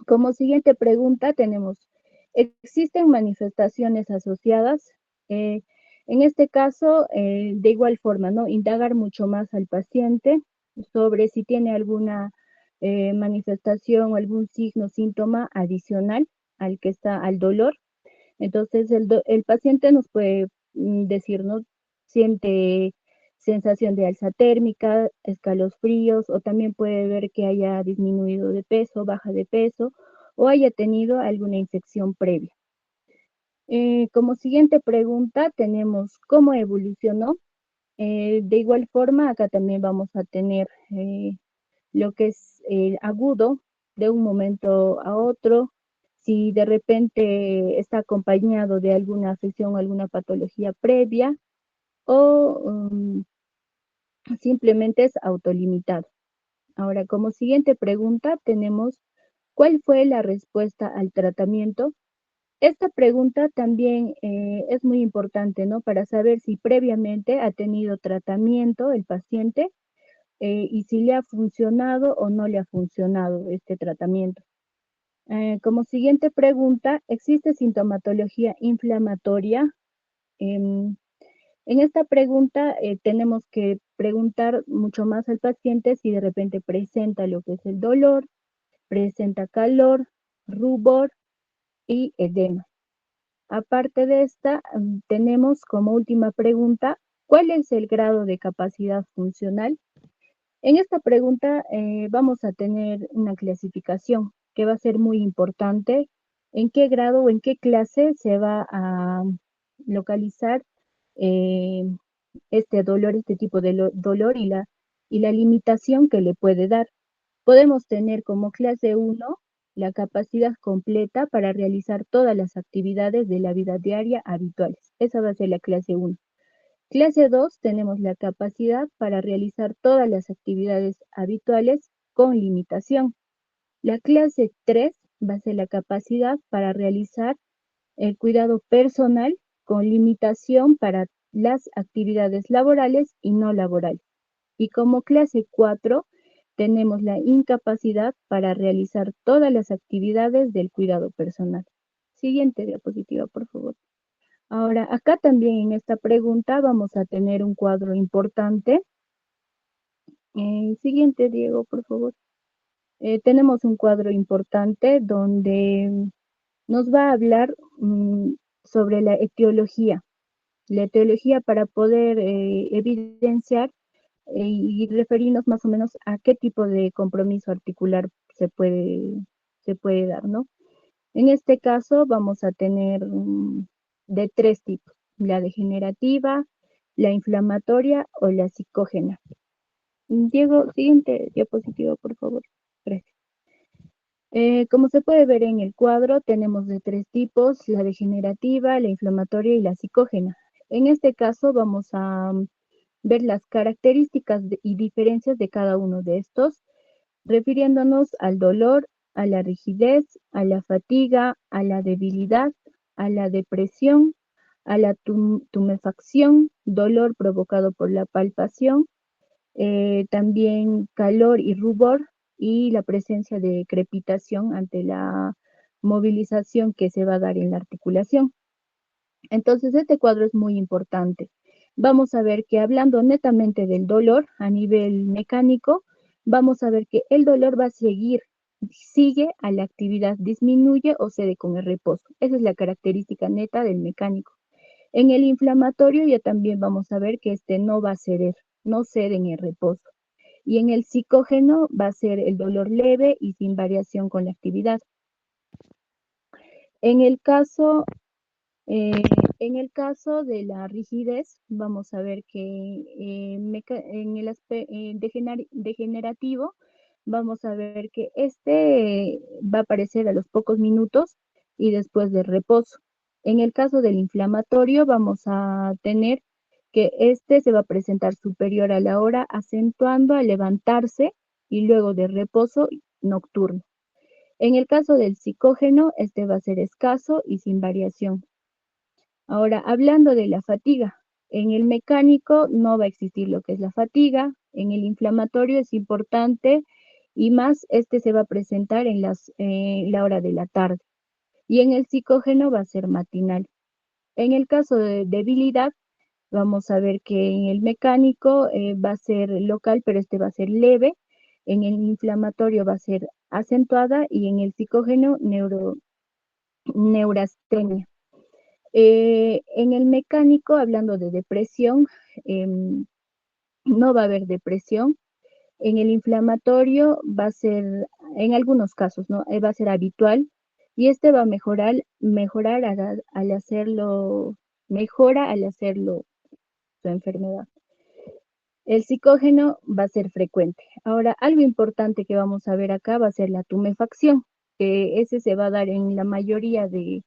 Como siguiente pregunta tenemos, ¿existen manifestaciones asociadas? En este caso, de igual forma, ¿no? Indagar mucho más al paciente sobre si tiene alguna manifestación o algún signo, síntoma adicional al que está al dolor. Entonces, el paciente nos puede decir, ¿no? Siente sensación de alza térmica, escalofríos, o también puede ver que haya disminuido de peso, baja de peso, o haya tenido alguna infección previa. Como siguiente pregunta tenemos, ¿cómo evolucionó? De igual forma, acá también vamos a tener lo que es el agudo de un momento a otro, si de repente está acompañado de alguna afección o alguna patología previa, o simplemente es autolimitado. Ahora, como siguiente pregunta tenemos, ¿cuál fue la respuesta al tratamiento? Esta pregunta también es muy importante, ¿no? Para saber si previamente ha tenido tratamiento el paciente y si le ha funcionado o no le ha funcionado este tratamiento. Como siguiente pregunta, ¿existe sintomatología inflamatoria? En esta pregunta tenemos que preguntar mucho más al paciente si de repente presenta lo que es el dolor, presenta calor, rubor y edema. Aparte de esta, tenemos como última pregunta, ¿cuál es el grado de capacidad funcional? En esta pregunta vamos a tener una clasificación que va a ser muy importante. ¿En qué grado o en qué clase se va a localizar este dolor, este tipo de dolor y la limitación que le puede dar? Podemos tener como clase 1 la capacidad completa para realizar todas las actividades de la vida diaria habituales. Esa va a ser la clase 1. Clase 2 tenemos la capacidad para realizar todas las actividades habituales con limitación. La clase 3 va a ser la capacidad para realizar el cuidado personal con limitación para las actividades laborales y no laborales. Y como clase 4 tenemos la incapacidad para realizar todas las actividades del cuidado personal. Siguiente diapositiva, por favor. Ahora, acá también en esta pregunta vamos a tener un cuadro importante. Siguiente, Diego, por favor. Tenemos un cuadro importante donde nos va a hablar sobre la etiología. La etiología para poder evidenciar y referirnos más o menos a qué tipo de compromiso articular se puede dar, ¿no? En este caso vamos a tener de 3 tipos, la degenerativa, la inflamatoria o la psicógena. Diego, siguiente diapositiva, por favor. Gracias. Como se puede ver en el cuadro, tenemos de 3 tipos, la degenerativa, la inflamatoria y la psicógena. En este caso vamos a ver las características y diferencias de cada uno de estos, refiriéndonos al dolor, a la rigidez, a la fatiga, a la debilidad, a la depresión, a la tumefacción, dolor provocado por la palpación, también calor y rubor y la presencia de crepitación ante la movilización que se va a dar en la articulación. Entonces, este cuadro es muy importante. Vamos a ver que hablando netamente del dolor a nivel mecánico, vamos a ver que el dolor va a sigue a la actividad, disminuye o cede con el reposo. Esa es la característica neta del mecánico. En el inflamatorio ya también vamos a ver que este no va a ceder, no cede en el reposo. Y en el psicógeno va a ser el dolor leve y sin variación con la actividad. En el caso de la rigidez, vamos a ver que en el degenerativo, vamos a ver que este va a aparecer a los pocos minutos y después del reposo. En el caso del inflamatorio, vamos a tener que este se va a presentar superior a la hora, acentuando al levantarse y luego de reposo nocturno. En el caso del psicógeno, este va a ser escaso y sin variación. Ahora, hablando de la fatiga, en el mecánico no va a existir lo que es la fatiga, en el inflamatorio es importante y más este se va a presentar en la hora de la tarde. Y en el psicógeno va a ser matinal. En el caso de debilidad, vamos a ver que en el mecánico va a ser local, pero este va a ser leve. En el inflamatorio va a ser acentuada y en el psicógeno neurastenia. En el mecánico, hablando de depresión, no va a haber depresión. En el inflamatorio va a ser, en algunos casos, ¿no? Va a ser habitual y este va a mejora al hacerlo su enfermedad. El psicógeno va a ser frecuente. Ahora, algo importante que vamos a ver acá va a ser la tumefacción, que ese se va a dar en la mayoría de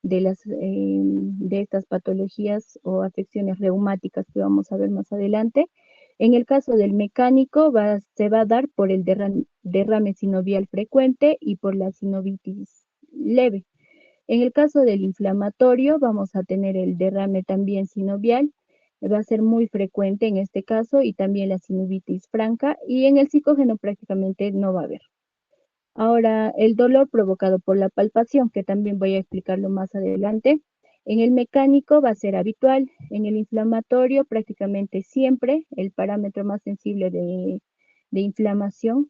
estas patologías o afecciones reumáticas que vamos a ver más adelante. En el caso del mecánico, se va a dar por el derrame sinovial frecuente y por la sinovitis leve. En el caso del inflamatorio, vamos a tener el derrame también sinovial, va a ser muy frecuente en este caso, y también la sinovitis franca, y en el psicógeno prácticamente no va a haber. Ahora, el dolor provocado por la palpación, que también voy a explicarlo más adelante. En el mecánico va a ser habitual, en el inflamatorio prácticamente siempre, el parámetro más sensible de inflamación.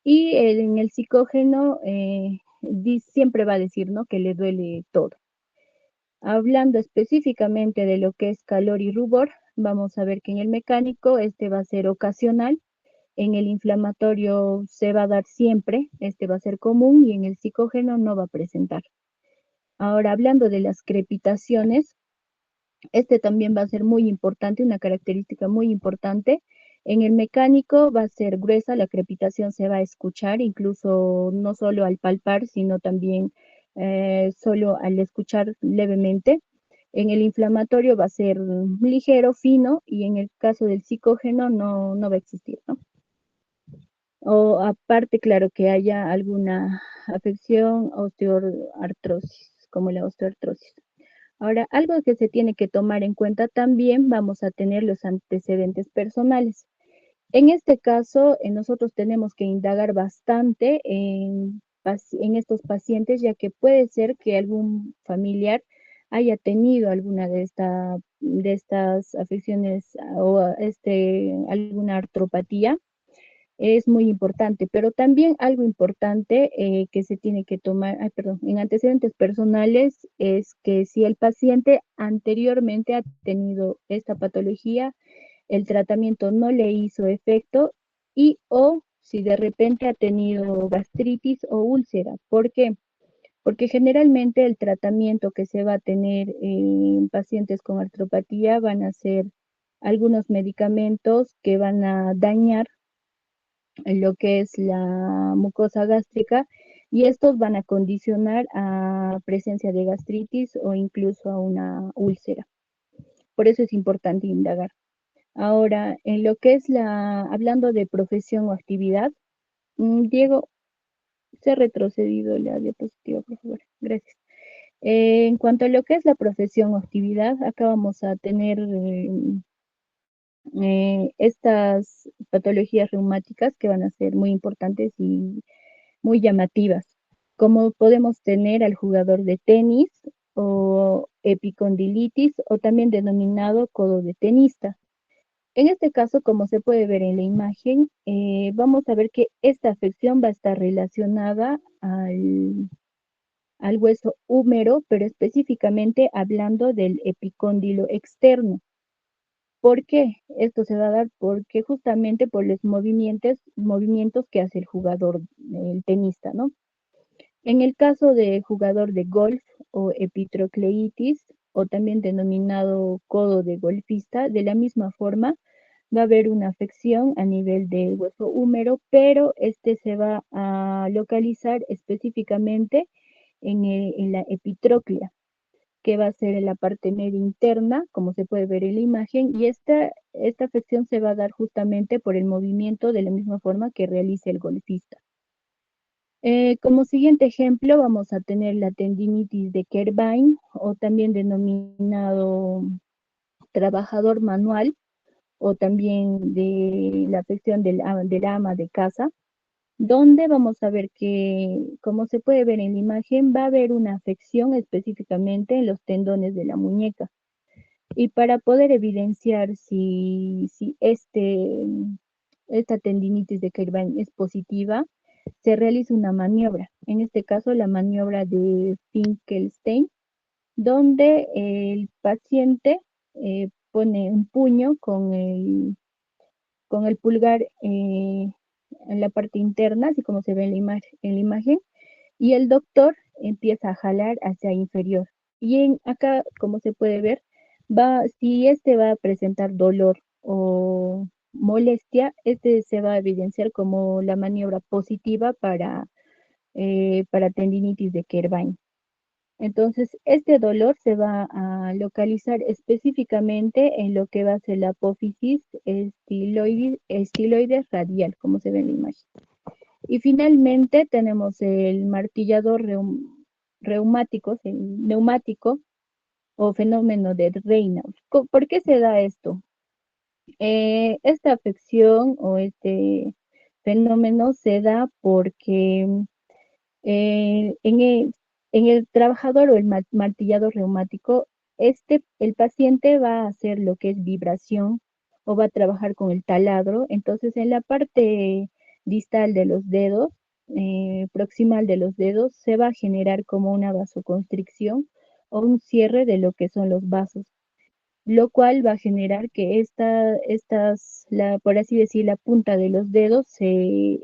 Y en el psicógeno siempre va a decir, ¿no?, que le duele todo. Hablando específicamente de lo que es calor y rubor, vamos a ver que en el mecánico este va a ser ocasional, en el inflamatorio se va a dar siempre, este va a ser común y en el psicógeno no va a presentar. Ahora, hablando de las crepitaciones, este también va a ser muy importante, una característica muy importante. En el mecánico va a ser gruesa, la crepitación se va a escuchar, incluso no solo al palpar, sino también solo al escuchar levemente. En el inflamatorio va a ser ligero, fino, y en el caso del psicógeno no va a existir, ¿no? O aparte, claro, que haya alguna afección osteoartrosis, como la osteoartrosis. Ahora, algo que se tiene que tomar en cuenta también, vamos a tener los antecedentes personales. En este caso, nosotros tenemos que indagar bastante en estos pacientes, ya que puede ser que algún familiar haya tenido alguna de estas afecciones o alguna artropatía. Es muy importante, pero también algo importante que se tiene que tomar, en antecedentes personales es que si el paciente anteriormente ha tenido esta patología, el tratamiento no le hizo efecto y o si de repente ha tenido gastritis o úlcera. ¿Por qué? Porque generalmente el tratamiento que se va a tener en pacientes con artropatía van a ser algunos medicamentos que van a dañar en lo que es la mucosa gástrica y estos van a condicionar a presencia de gastritis o incluso a una úlcera. Por eso es importante indagar. Ahora, en lo que es hablando de profesión o actividad, Diego, se ha retrocedido la diapositiva, por favor. Gracias. En cuanto a lo que es la profesión o actividad, acá vamos a tener estas patologías reumáticas que van a ser muy importantes y muy llamativas, como podemos tener al jugador de tenis o epicondilitis o también denominado codo de tenista. En este caso, como se puede ver en la imagen, vamos a ver que esta afección va a estar relacionada al hueso húmero, pero específicamente hablando del epicóndilo externo. ¿Por qué? Esto se va a dar porque justamente por los movimientos que hace el jugador, el tenista, ¿no? En el caso de jugador de golf o epitrocleitis, o también denominado codo de golfista, de la misma forma va a haber una afección a nivel del hueso húmero, pero este se va a localizar específicamente en la epitróclea, que va a ser en la parte media interna, como se puede ver en la imagen, y esta afección se va a dar justamente por el movimiento de la misma forma que realiza el golfista. Como siguiente ejemplo vamos a tener la tendinitis de Kerbein o también denominado trabajador manual o también de la afección del ama de casa, donde vamos a ver que, como se puede ver en la imagen, va a haber una afección específicamente en los tendones de la muñeca. Y para poder evidenciar si esta tendinitis de Kerbein es positiva, se realiza una maniobra, en este caso la maniobra de Finkelstein, donde el paciente pone un puño con el pulgar en la parte interna, así como se ve en la imagen, y el doctor empieza a jalar hacia inferior. Y acá, como se puede ver, si este va a presentar dolor o molestia, este se va a evidenciar como la maniobra positiva para tendinitis de Kerbein. Entonces, este dolor se va a localizar específicamente en lo que va a ser la apófisis estiloides radial, como se ve en la imagen. Y finalmente tenemos el martillador reumático, el neumático o fenómeno de Raynaud. ¿Por qué se da esto? Esta afección o este fenómeno se da porque En el trabajador o el martillado reumático, el paciente va a hacer lo que es vibración o va a trabajar con el taladro. Entonces, en la parte distal de los dedos, proximal de los dedos, se va a generar como una vasoconstricción o un cierre de lo que son los vasos, lo cual va a generar que por así decir, la punta de los dedos se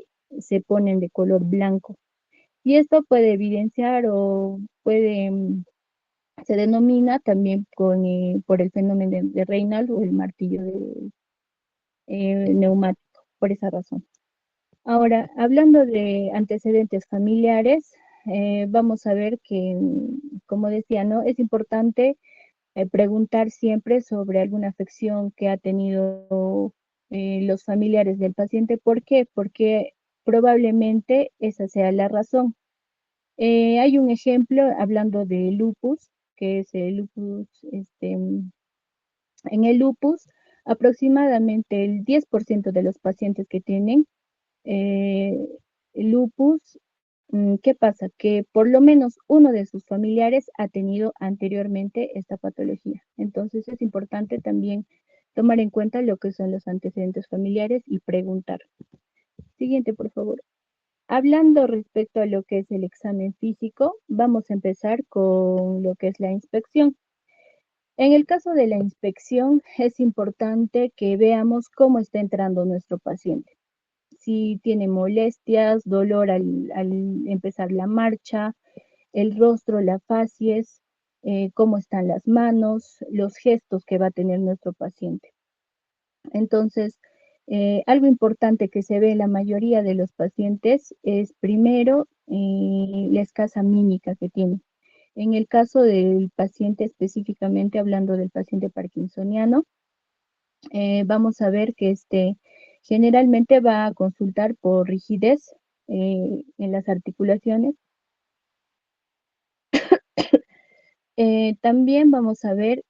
ponen de color blanco. Y esto puede evidenciar o se denomina también por el fenómeno de Reynolds o el martillo neumático, por esa razón. Ahora, hablando de antecedentes familiares, vamos a ver que, como decía, ¿no? Es importante preguntar siempre sobre alguna afección que ha tenido los familiares del paciente. ¿Por qué? Porque probablemente esa sea la razón. Hay un ejemplo hablando de lupus, que es el lupus, en el lupus, aproximadamente el 10% de los pacientes que tienen eh, lupus, ¿qué pasa? Que por lo menos uno de sus familiares ha tenido anteriormente esta patología. Entonces es importante también tomar en cuenta lo que son los antecedentes familiares y preguntar. Siguiente, por favor. Hablando respecto a lo que es el examen físico, vamos a empezar con lo que es la inspección. En el caso de la inspección, es importante que veamos cómo está entrando nuestro paciente. Si tiene molestias, dolor al empezar la marcha, el rostro, la facies, cómo están las manos, los gestos que va a tener nuestro paciente. Entonces, algo importante que se ve en la mayoría de los pacientes es primero la escasa mímica que tiene. En el caso del paciente, específicamente hablando del paciente parkinsoniano, vamos a ver que generalmente va a consultar por rigidez en las articulaciones. También vamos a ver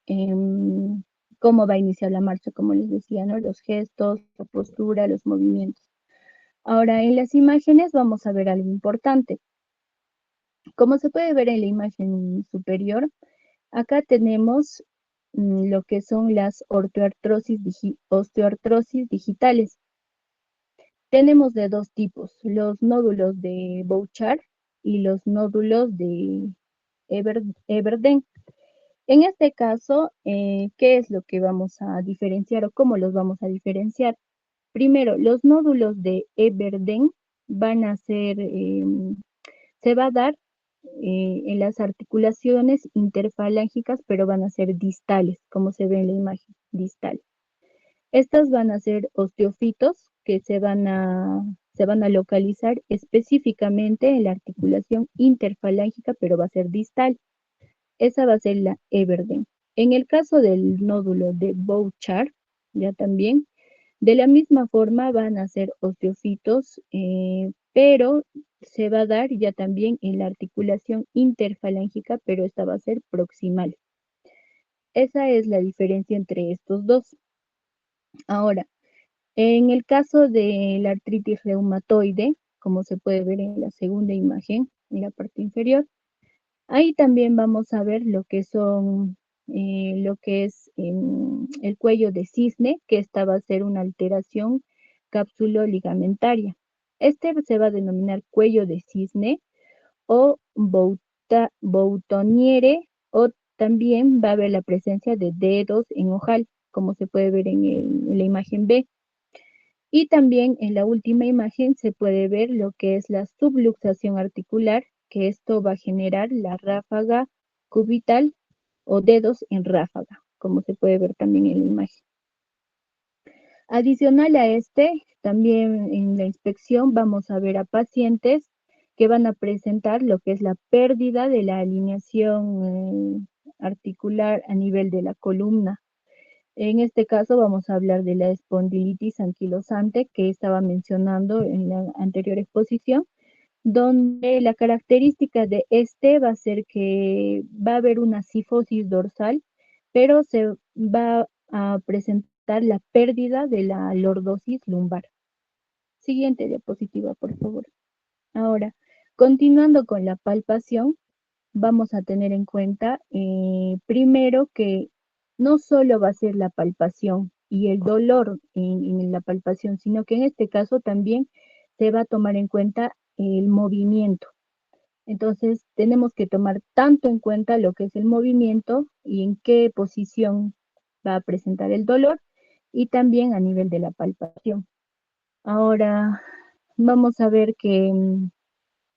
cómo va a iniciar la marcha, como les decía, ¿no? Los gestos, la postura, los movimientos. Ahora, en las imágenes vamos a ver algo importante. Como se puede ver en la imagen superior, acá tenemos lo que son las osteoartrosis digitales. Tenemos de dos tipos, los nódulos de Bouchard y los nódulos de Everden. En este caso, ¿qué es lo que vamos a diferenciar o cómo los vamos a diferenciar? Primero, los nódulos de Everden van a ser, se va a dar en las articulaciones interfalángicas, pero van a ser distales, como se ve en la imagen, distal. Estas van a ser osteofitos que se van a localizar específicamente en la articulación interfalángica, pero va a ser distal. Esa va a ser la Everden. En el caso del nódulo de Bouchard, ya también, de la misma forma van a ser osteofitos, pero se va a dar ya también en la articulación interfalángica, pero esta va a ser proximal. Esa es la diferencia entre estos dos. Ahora, en el caso de la artritis reumatoide, como se puede ver en la segunda imagen, en la parte inferior, ahí también vamos a ver lo que es el cuello de cisne, que esta va a ser una alteración cápsulo-ligamentaria. Este se va a denominar cuello de cisne o boutoniere, o también va a haber la presencia de dedos en ojal, como se puede ver en la imagen B. Y también en la última imagen se puede ver lo que es la subluxación articular, que esto va a generar la ráfaga cubital o dedos en ráfaga, como se puede ver también en la imagen. Adicional a también en la inspección vamos a ver a pacientes que van a presentar lo que es la pérdida de la alineación articular a nivel de la columna. En este caso vamos a hablar de la espondilitis anquilosante que estaba mencionando en la anterior exposición, donde la característica de va a ser que va a haber una cifosis dorsal, pero se va a presentar la pérdida de la lordosis lumbar. Siguiente diapositiva, por favor. Ahora, Continuando con la palpación, vamos a tener en cuenta primero que no solo va a ser la palpación y el dolor en la palpación, sino que en este caso también se va a tomar en cuenta el movimiento. Entonces, tenemos que tomar tanto en cuenta lo que es el movimiento y en qué posición va a presentar el dolor, y también a nivel de la palpación. Ahora, vamos a ver que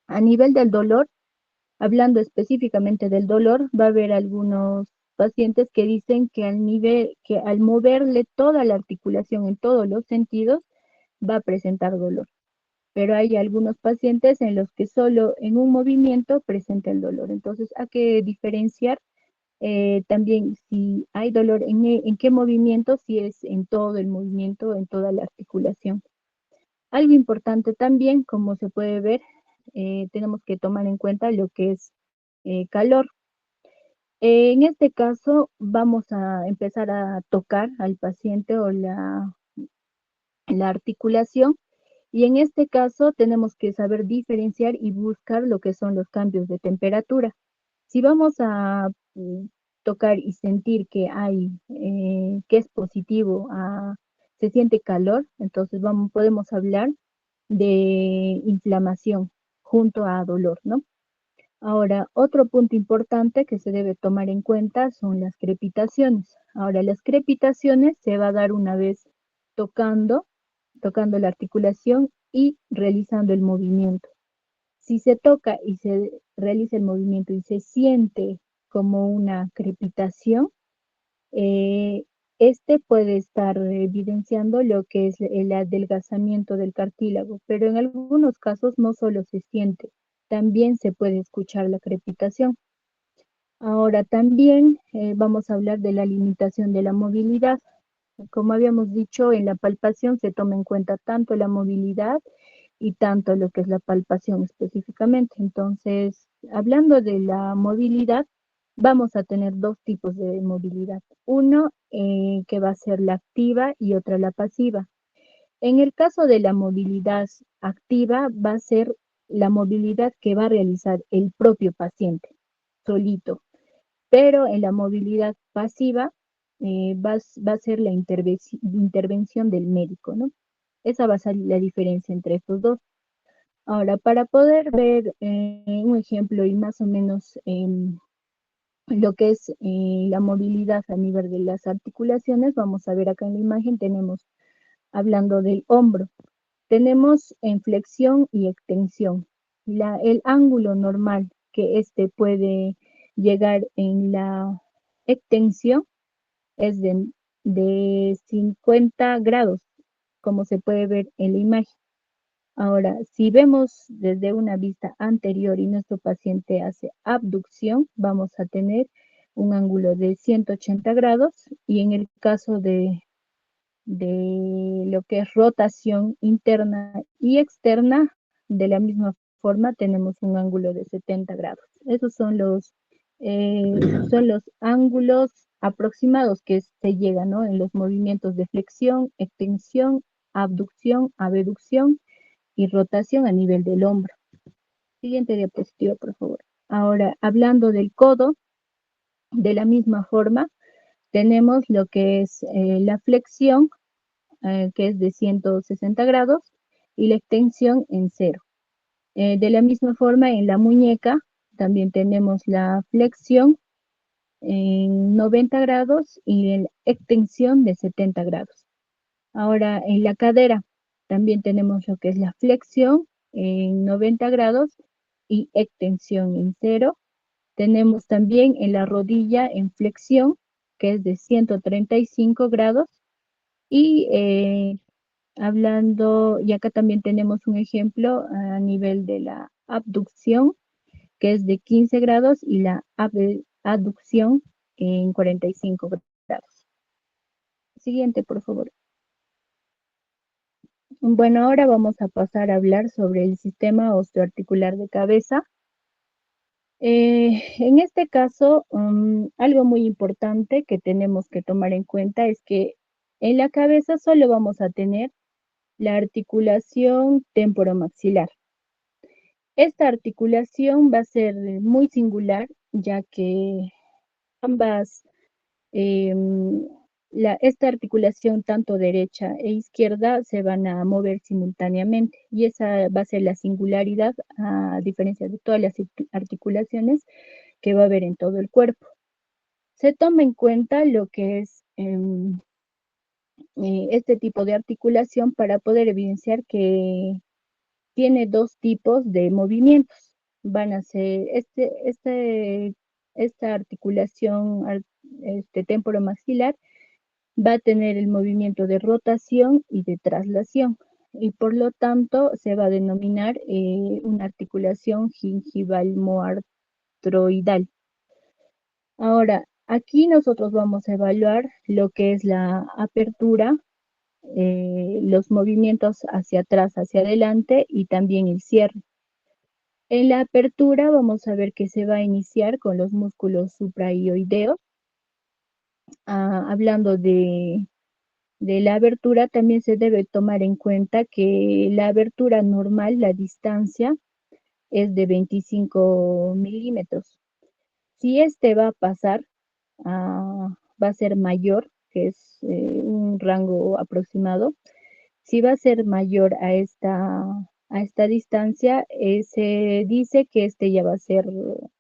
a nivel del dolor, hablando específicamente del dolor, va a haber algunos pacientes que dicen que al moverle toda la articulación en todos los sentidos, va a presentar dolor. Pero hay algunos pacientes en los que solo en un movimiento presenta el dolor. Entonces hay que diferenciar también si hay dolor en qué movimiento, si es en todo el movimiento, en toda la articulación. Algo importante también, como se puede ver, tenemos que tomar en cuenta lo que es calor. En este caso vamos a empezar a tocar al paciente o la articulación, y en este caso tenemos que saber diferenciar y buscar lo que son los cambios de temperatura. Si vamos a tocar y sentir que que es positivo, se siente calor, entonces podemos hablar de inflamación junto a dolor, ¿no? Ahora, otro punto importante que se debe tomar en cuenta son las crepitaciones. Ahora, las crepitaciones se va a dar una vez tocando la articulación y realizando el movimiento. Si se toca y se realiza el movimiento y se siente como una crepitación, este puede estar evidenciando lo que es el adelgazamiento del cartílago, pero en algunos casos no solo se siente, también se puede escuchar la crepitación. Ahora también vamos a hablar de la limitación de la movilidad. Como habíamos dicho, en la palpación se toma en cuenta tanto la movilidad y tanto lo que es la palpación específicamente. Entonces, hablando de la movilidad, vamos a tener dos tipos de movilidad. Uno que va a ser la activa y otra la pasiva. En el caso de la movilidad activa, va a ser la movilidad que va a realizar el propio paciente solito, pero en la movilidad pasiva va a ser la intervención del médico, ¿no? Esa va a ser la diferencia entre estos dos. Ahora, para poder ver un ejemplo y más o menos lo que es la movilidad a nivel de las articulaciones, vamos a ver acá en la imagen, tenemos, hablando del hombro, tenemos en flexión y extensión. El ángulo normal que puede llegar en la extensión es de 50 grados, como se puede ver en la imagen. Ahora, si vemos desde una vista anterior y nuestro paciente hace abducción, vamos a tener un ángulo de 180 grados, y en el caso de lo que es rotación interna y externa, de la misma forma tenemos un ángulo de 70 grados. Esos son los ángulos aproximados que se llegan, ¿no? En los movimientos de flexión, extensión, abducción, abducción y rotación a nivel del hombro. Siguiente diapositiva, por favor. Ahora, hablando del codo, de la misma forma, tenemos lo que es la flexión, que es de 160 grados, y la extensión en 0. De la misma forma, en la muñeca también tenemos la flexión en 90 grados y la extensión de 70 grados. Ahora, en la cadera también tenemos lo que es la flexión en 90 grados y extensión en 0. Tenemos también en la rodilla en flexión, que es de 135 grados, y hablando, y acá también tenemos un ejemplo a nivel de la abducción, que es de 15 grados, y la aducción en 45 grados. Siguiente, por favor. Bueno, ahora vamos a pasar a hablar sobre el sistema osteoarticular de cabeza. En este caso, algo muy importante que tenemos que tomar en cuenta es que en la cabeza solo vamos a tener la articulación temporomaxilar. Esta articulación va a ser muy singular, ya que ambas, esta articulación tanto derecha e izquierda se van a mover simultáneamente y esa va a ser la singularidad a diferencia de todas las articulaciones que va a haber en todo el cuerpo. Se toma en cuenta lo que es este tipo de articulación para poder evidenciar que tiene dos tipos de movimientos. Van a ser esta articulación temporomaxilar va a tener el movimiento de rotación y de traslación y por lo tanto se va a denominar una articulación gingival-moartroidal. Ahora, aquí nosotros vamos a evaluar lo que es la apertura, los movimientos hacia atrás, hacia adelante y también el cierre. En la apertura vamos a ver que se va a iniciar con los músculos supraioideos. Hablando de la abertura, también se debe tomar en cuenta que la abertura normal, la distancia, es de 25 milímetros. Si este va a pasar, va a ser mayor, que es un rango aproximado. Si va a ser mayor a esta distancia, se dice que este ya va a ser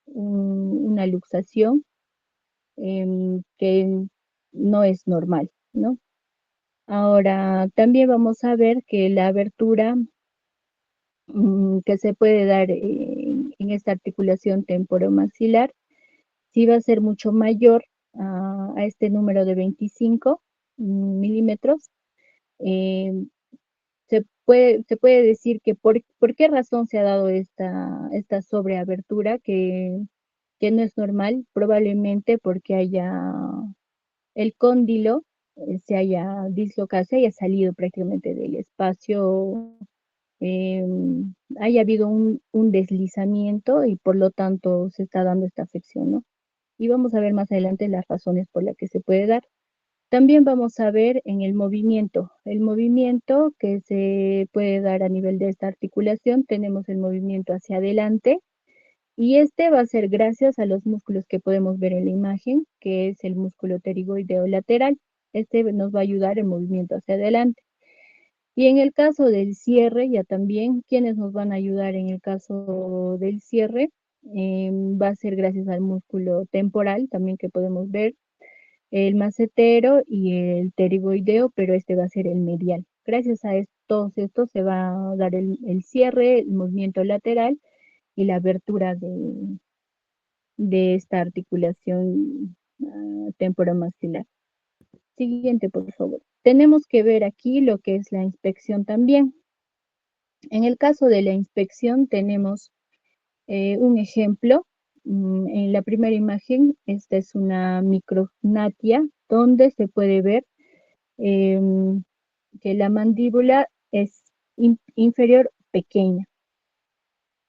una luxación que no es normal, ¿no? Ahora, también vamos a ver que la abertura que se puede dar en esta articulación temporomaxilar, sí va a ser mucho mayor a este número de 25 milímetros. Se puede decir que por qué razón se ha dado esta sobreabertura que no es normal, probablemente porque el cóndilo se haya dislocado, se haya salido prácticamente del espacio, haya habido un deslizamiento y por lo tanto se está dando esta afección, ¿no? Y vamos a ver más adelante las razones por las que se puede dar. También vamos a ver en el movimiento que se puede dar a nivel de esta articulación, tenemos el movimiento hacia adelante y este va a ser gracias a los músculos que podemos ver en la imagen, que es el músculo pterigoideo lateral. Este nos va a ayudar en movimiento hacia adelante. Y en el caso del cierre, ya también, ¿quiénes nos van a ayudar en el caso del cierre? Va a ser gracias al músculo temporal, también que podemos ver, el macetero y el pterigoideo, pero este va a ser el medial. Gracias a todos estos se va a dar el cierre, el movimiento lateral y la abertura de esta articulación temporomaxilar. Siguiente, por favor. Tenemos que ver aquí lo que es la inspección también. En el caso de la inspección tenemos un ejemplo. En la primera imagen, esta es una micrognatia donde se puede ver que la mandíbula es inferior pequeña.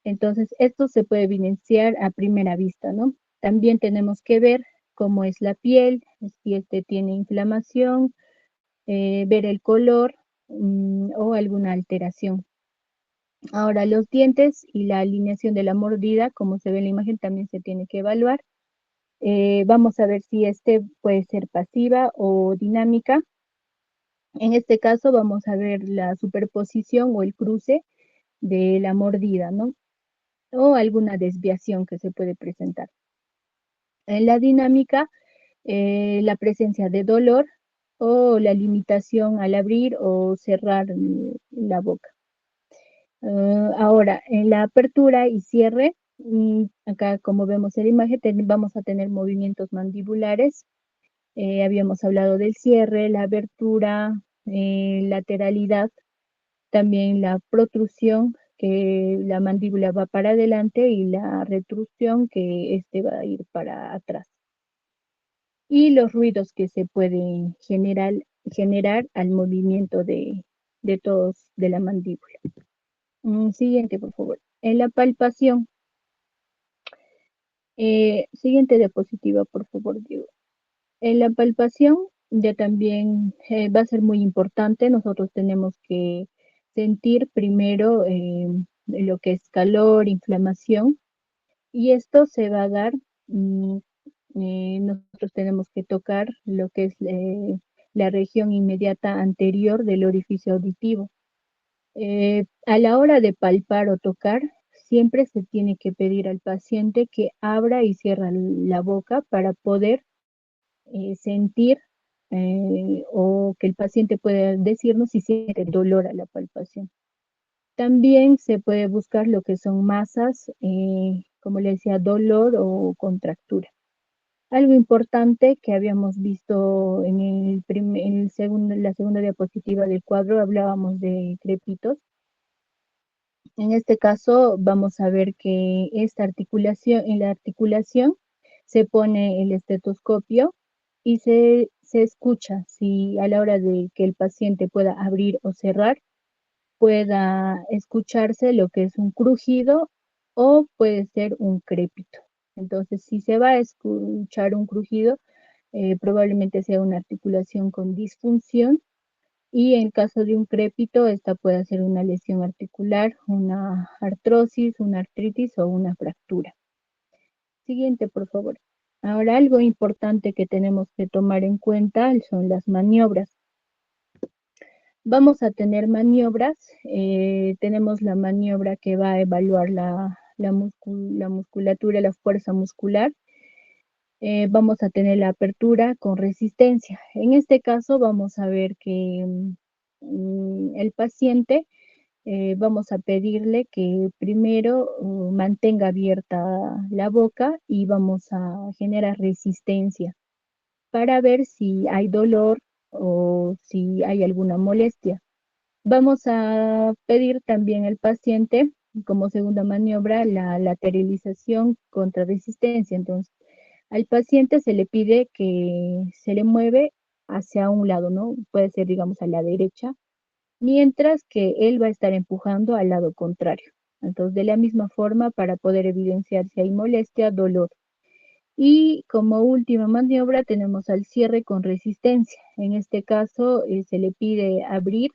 Entonces, esto se puede evidenciar a primera vista, ¿no? También tenemos que ver cómo es la piel, si este tiene inflamación, ver el color o alguna alteración. Ahora, los dientes y la alineación de la mordida, como se ve en la imagen, también se tiene que evaluar. Vamos a ver si este puede ser pasiva o dinámica. En este caso vamos a ver la superposición o el cruce de la mordida, ¿no? O alguna desviación que se puede presentar. En la dinámica, la presencia de dolor o la limitación al abrir o cerrar la boca. Ahora, en la apertura y cierre, acá como vemos en la imagen, vamos a tener movimientos mandibulares. Habíamos hablado del cierre, la abertura, lateralidad, también la protrusión, que la mandíbula va para adelante, y la retrusión, que este va a ir para atrás. Y los ruidos que se pueden generar al movimiento de la mandíbula. Siguiente, por favor. En la palpación. Siguiente diapositiva, por favor, Diego. En la palpación ya también va a ser muy importante. Nosotros tenemos que sentir primero lo que es calor, inflamación, y esto se va a dar, nosotros tenemos que tocar lo que es la región inmediata anterior del orificio auditivo. A la hora de palpar o tocar, siempre se tiene que pedir al paciente que abra y cierre la boca para poder sentir o que el paciente pueda decirnos si siente dolor a la palpación. También se puede buscar lo que son masas, como le decía, dolor o contractura. Algo importante que habíamos visto en la segunda diapositiva del cuadro, hablábamos de crepitos. En este caso vamos a ver que en la articulación se pone el estetoscopio y se escucha si a la hora de que el paciente pueda abrir o cerrar, pueda escucharse lo que es un crujido o puede ser un crépito. Entonces, si se va a escuchar un crujido, probablemente sea una articulación con disfunción, y en caso de un crépito, esta puede ser una lesión articular, una artrosis, una artritis o una fractura. Siguiente, por favor. Ahora, algo importante que tenemos que tomar en cuenta son las maniobras. Vamos a tener maniobras. Tenemos la maniobra que va a evaluar la musculatura, la fuerza muscular. Vamos a tener la apertura con resistencia. En este caso vamos a ver que el paciente, vamos a pedirle que primero mantenga abierta la boca y vamos a generar resistencia para ver si hay dolor o si hay alguna molestia. Vamos a pedir también al paciente, como segunda maniobra, la lateralización contra resistencia. Entonces, al paciente se le pide que se le mueve hacia un lado, ¿no? Puede ser, digamos, a la derecha, mientras que él va a estar empujando al lado contrario. Entonces, de la misma forma, para poder evidenciar si hay molestia, dolor. Y como última maniobra tenemos al cierre con resistencia. En este caso, se le pide abrir,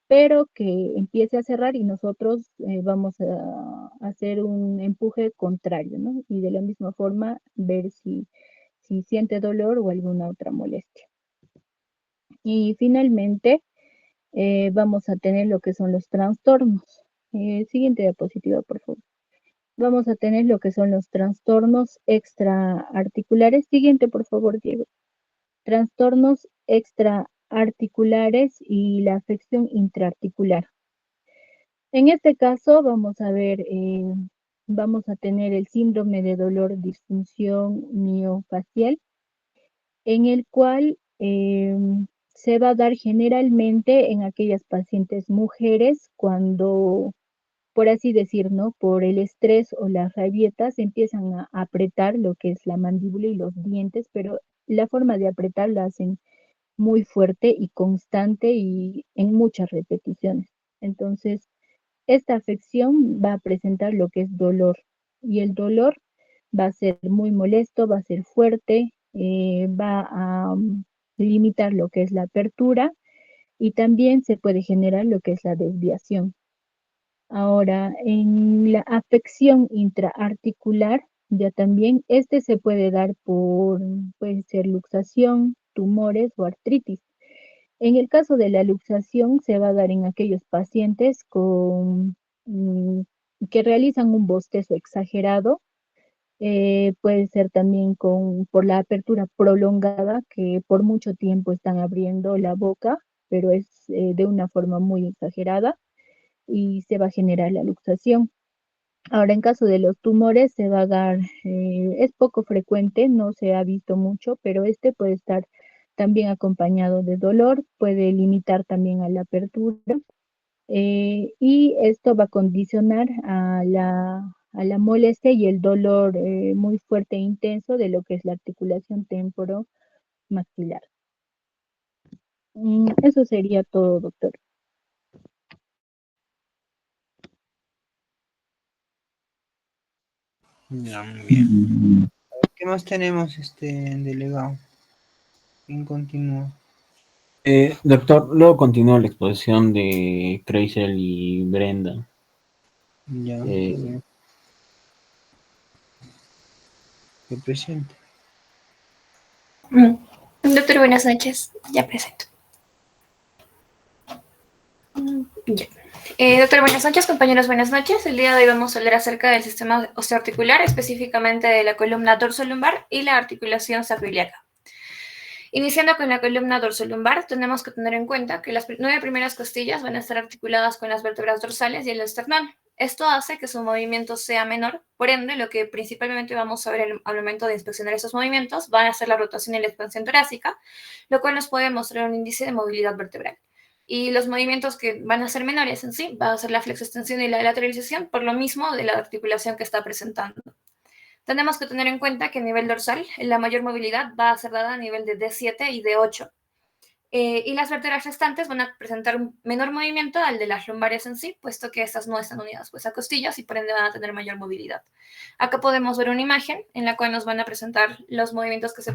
pero que empiece a cerrar y nosotros vamos a hacer un empuje contrario, ¿no? Y de la misma forma ver si siente dolor o alguna otra molestia. Y finalmente vamos a tener lo que son los trastornos. Siguiente diapositiva, por favor. Vamos a tener lo que son los trastornos extraarticulares. Siguiente, por favor, Diego. Trastornos extraarticulares y la afección intraarticular. En este caso vamos a ver, vamos a tener el síndrome de dolor disfunción miofacial, en el cual se va a dar generalmente en aquellas pacientes mujeres cuando, por así decir, ¿no? Por el estrés o las rabietas empiezan a apretar lo que es la mandíbula y los dientes, pero la forma de apretar la hacen muy fuerte y constante y en muchas repeticiones. Entonces, esta afección va a presentar lo que es dolor, y el dolor va a ser muy molesto, va a ser fuerte, va a limitar lo que es la apertura y también se puede generar lo que es la desviación. Ahora, en la afección intraarticular, ya también este se puede dar puede ser luxación, tumores o artritis. En el caso de la luxación, se va a dar en aquellos pacientes mm, que realizan un bostezo exagerado. Puede ser también por la apertura prolongada, que por mucho tiempo están abriendo la boca, pero es de una forma muy exagerada y se va a generar la luxación. Ahora, en caso de los tumores, se va a dar, es poco frecuente, no se ha visto mucho, pero este puede estar también acompañado de dolor, puede limitar también a la apertura, y esto va a condicionar a la molestia y el dolor muy fuerte e intenso de lo que es la articulación temporomaxilar. Eso sería todo, doctor. Ya, muy bien. ¿Qué más tenemos, delegado? ¿Quién continúa? Doctor, luego continúa la exposición de Kreisel y Brenda. Ya, Eh, bien. Que presente. Doctor, buenas noches. Ya presento. Ya. Doctor, buenas noches, compañeros, buenas noches. El día de hoy vamos a hablar acerca del sistema osteoarticular, específicamente de la columna dorsolumbar y la articulación sacroiliaca. Iniciando con la columna dorsolumbar, tenemos que tener en cuenta que las 9 primeras costillas van a estar articuladas con las vértebras dorsales y el esternón. Esto hace que su movimiento sea menor, por ende, lo que principalmente vamos a ver al momento de inspeccionar esos movimientos van a ser la rotación y la expansión torácica, lo cual nos puede mostrar un índice de movilidad vertebral. Y los movimientos que van a ser menores en sí, va a ser la flexoextensión y la lateralización, por lo mismo de la articulación que está presentando. Tenemos que tener en cuenta que a nivel dorsal la mayor movilidad va a ser dada a nivel de D7 y D8. Y las vértebras restantes van a presentar un menor movimiento al de las lumbares en sí, puesto que estas no están unidas pues, a costillas y por ende van a tener mayor movilidad. Acá podemos ver una imagen en la cual nos van a presentar los movimientos que se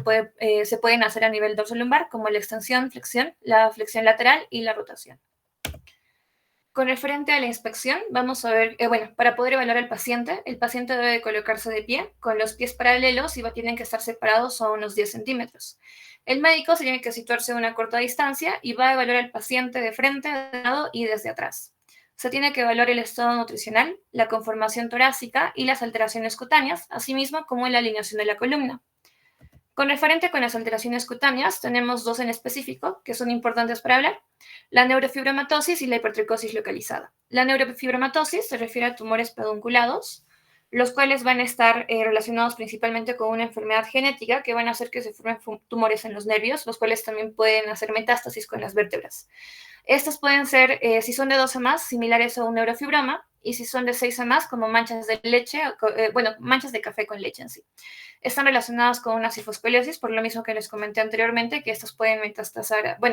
pueden hacer a nivel dorsolumbar, como la extensión, flexión, la flexión lateral y la rotación. Con referente a la inspección, vamos a ver, para poder evaluar al paciente, el paciente debe colocarse de pie con los pies paralelos y tienen que estar separados a unos 10 centímetros. El médico se tiene que situarse a una corta distancia y va a evaluar al paciente de frente, de lado y desde atrás. Se tiene que evaluar el estado nutricional, la conformación torácica y las alteraciones cutáneas, asimismo como la alineación de la columna. Con referente con las alteraciones cutáneas, tenemos dos en específico que son importantes para hablar: la neurofibromatosis y la hipertricosis localizada. La neurofibromatosis se refiere a tumores pedunculados, los cuales van a estar relacionados principalmente con una enfermedad genética que van a hacer que se formen tumores en los nervios, los cuales también pueden hacer metástasis con las vértebras. Estos pueden ser, si son de 2 o más, similares a un neurofibroma, y si son de 6 o más, como manchas de leche, manchas de café con leche en sí. Están relacionados con una cifoscoliosis, por lo mismo que les comenté anteriormente, que estos pueden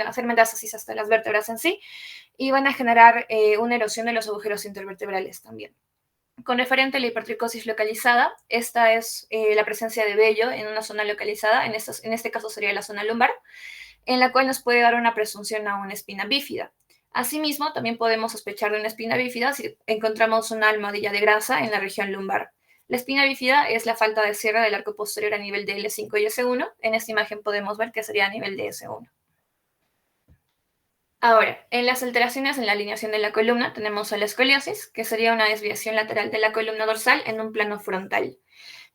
hacer metástasis hasta las vértebras en sí, y van a generar una erosión de los agujeros intervertebrales también. Con referente a la hipertricosis localizada, esta es la presencia de vello en una zona localizada, en este caso sería la zona lumbar, en la cual nos puede dar una presunción a una espina bífida. Asimismo, también podemos sospechar de una espina bífida si encontramos una almohadilla de grasa en la región lumbar. La espina bífida es la falta de cierre del arco posterior a nivel de L5 y S1. En esta imagen podemos ver que sería a nivel de S1. Ahora, en las alteraciones en la alineación de la columna tenemos a la escoliosis, que sería una desviación lateral de la columna dorsal en un plano frontal.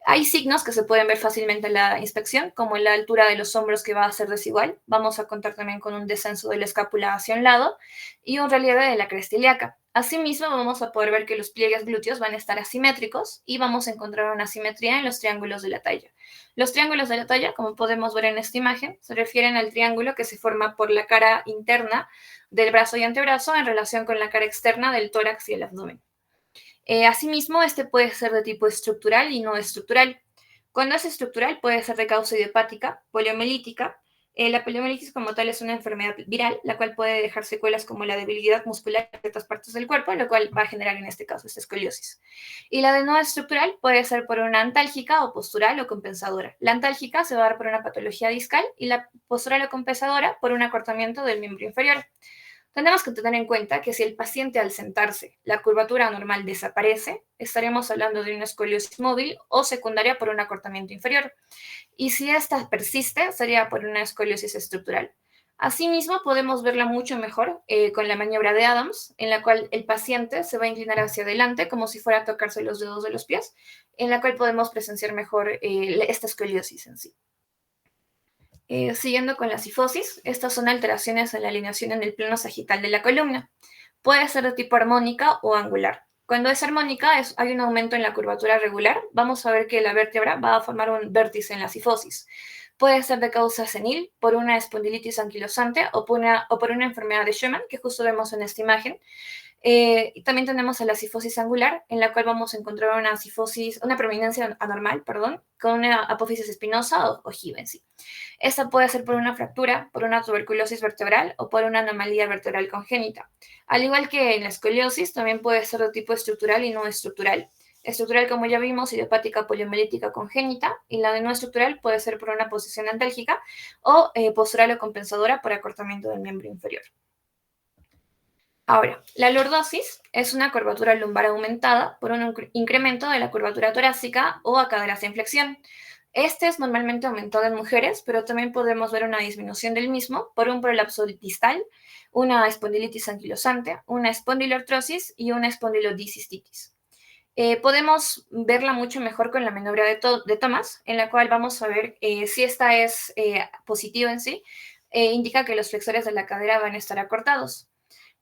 Hay signos que se pueden ver fácilmente en la inspección, como la altura de los hombros que va a ser desigual. Vamos a contar también con un descenso de la escápula hacia un lado y un relieve de la cresta ilíaca. Asimismo, vamos a poder ver que los pliegues glúteos van a estar asimétricos y vamos a encontrar una asimetría en los triángulos de la talla. Los triángulos de la talla, como podemos ver en esta imagen, se refieren al triángulo que se forma por la cara interna del brazo y antebrazo en relación con la cara externa del tórax y el abdomen. Asimismo, este puede ser de tipo estructural y no estructural. Cuando es estructural, puede ser de causa idiopática, poliomielítica. La poliomielitis como tal es una enfermedad viral, la cual puede dejar secuelas como la debilidad muscular en ciertas partes del cuerpo, lo cual va a generar en este caso esta escoliosis. Y la de no estructural puede ser por una antálgica o postural o compensadora. La antálgica se va a dar por una patología discal y la postural o compensadora por un acortamiento del miembro inferior. Tenemos que tener en cuenta que si el paciente al sentarse la curvatura normal desaparece, estaremos hablando de una escoliosis móvil o secundaria por un acortamiento inferior. Y si esta persiste, sería por una escoliosis estructural. Asimismo, podemos verla mucho mejor con la maniobra de Adams, en la cual el paciente se va a inclinar hacia adelante como si fuera a tocarse los dedos de los pies, en la cual podemos presenciar mejor esta escoliosis en sí. Siguiendo con la cifosis, estas son alteraciones en la alineación en el plano sagital de la columna. Puede ser de tipo armónica o angular. Cuando es armónica, hay un aumento en la curvatura regular. Vamos a ver que la vértebra va a formar un vértice en la cifosis. Puede ser de causa senil, por una espondilitis anquilosante o por una enfermedad de Schumann, que justo vemos en esta imagen. Y también tenemos a la cifosis angular, en la cual vamos a encontrar una prominencia anormal, con una apófisis espinosa o ojiva en sí. Esta puede ser por una fractura, por una tuberculosis vertebral o por una anomalía vertebral congénita. Al igual que en la escoliosis, también puede ser de tipo estructural y no estructural. Estructural, como ya vimos, idiopática poliomielítica congénita, y la de no estructural puede ser por una posición antálgica o postural o compensadora por acortamiento del miembro inferior. Ahora, la lordosis es una curvatura lumbar aumentada por un incremento de la curvatura torácica o a cadera sin flexión. Este es normalmente aumentado en mujeres, pero también podemos ver una disminución del mismo por un prolapso distal, una espondilitis anquilosante, una espondiloartrosis y una espondilodiscistitis. Podemos verla mucho mejor con la maniobra de Thomas, en la cual vamos a ver si esta es positiva en sí, indica que los flexores de la cadera van a estar acortados.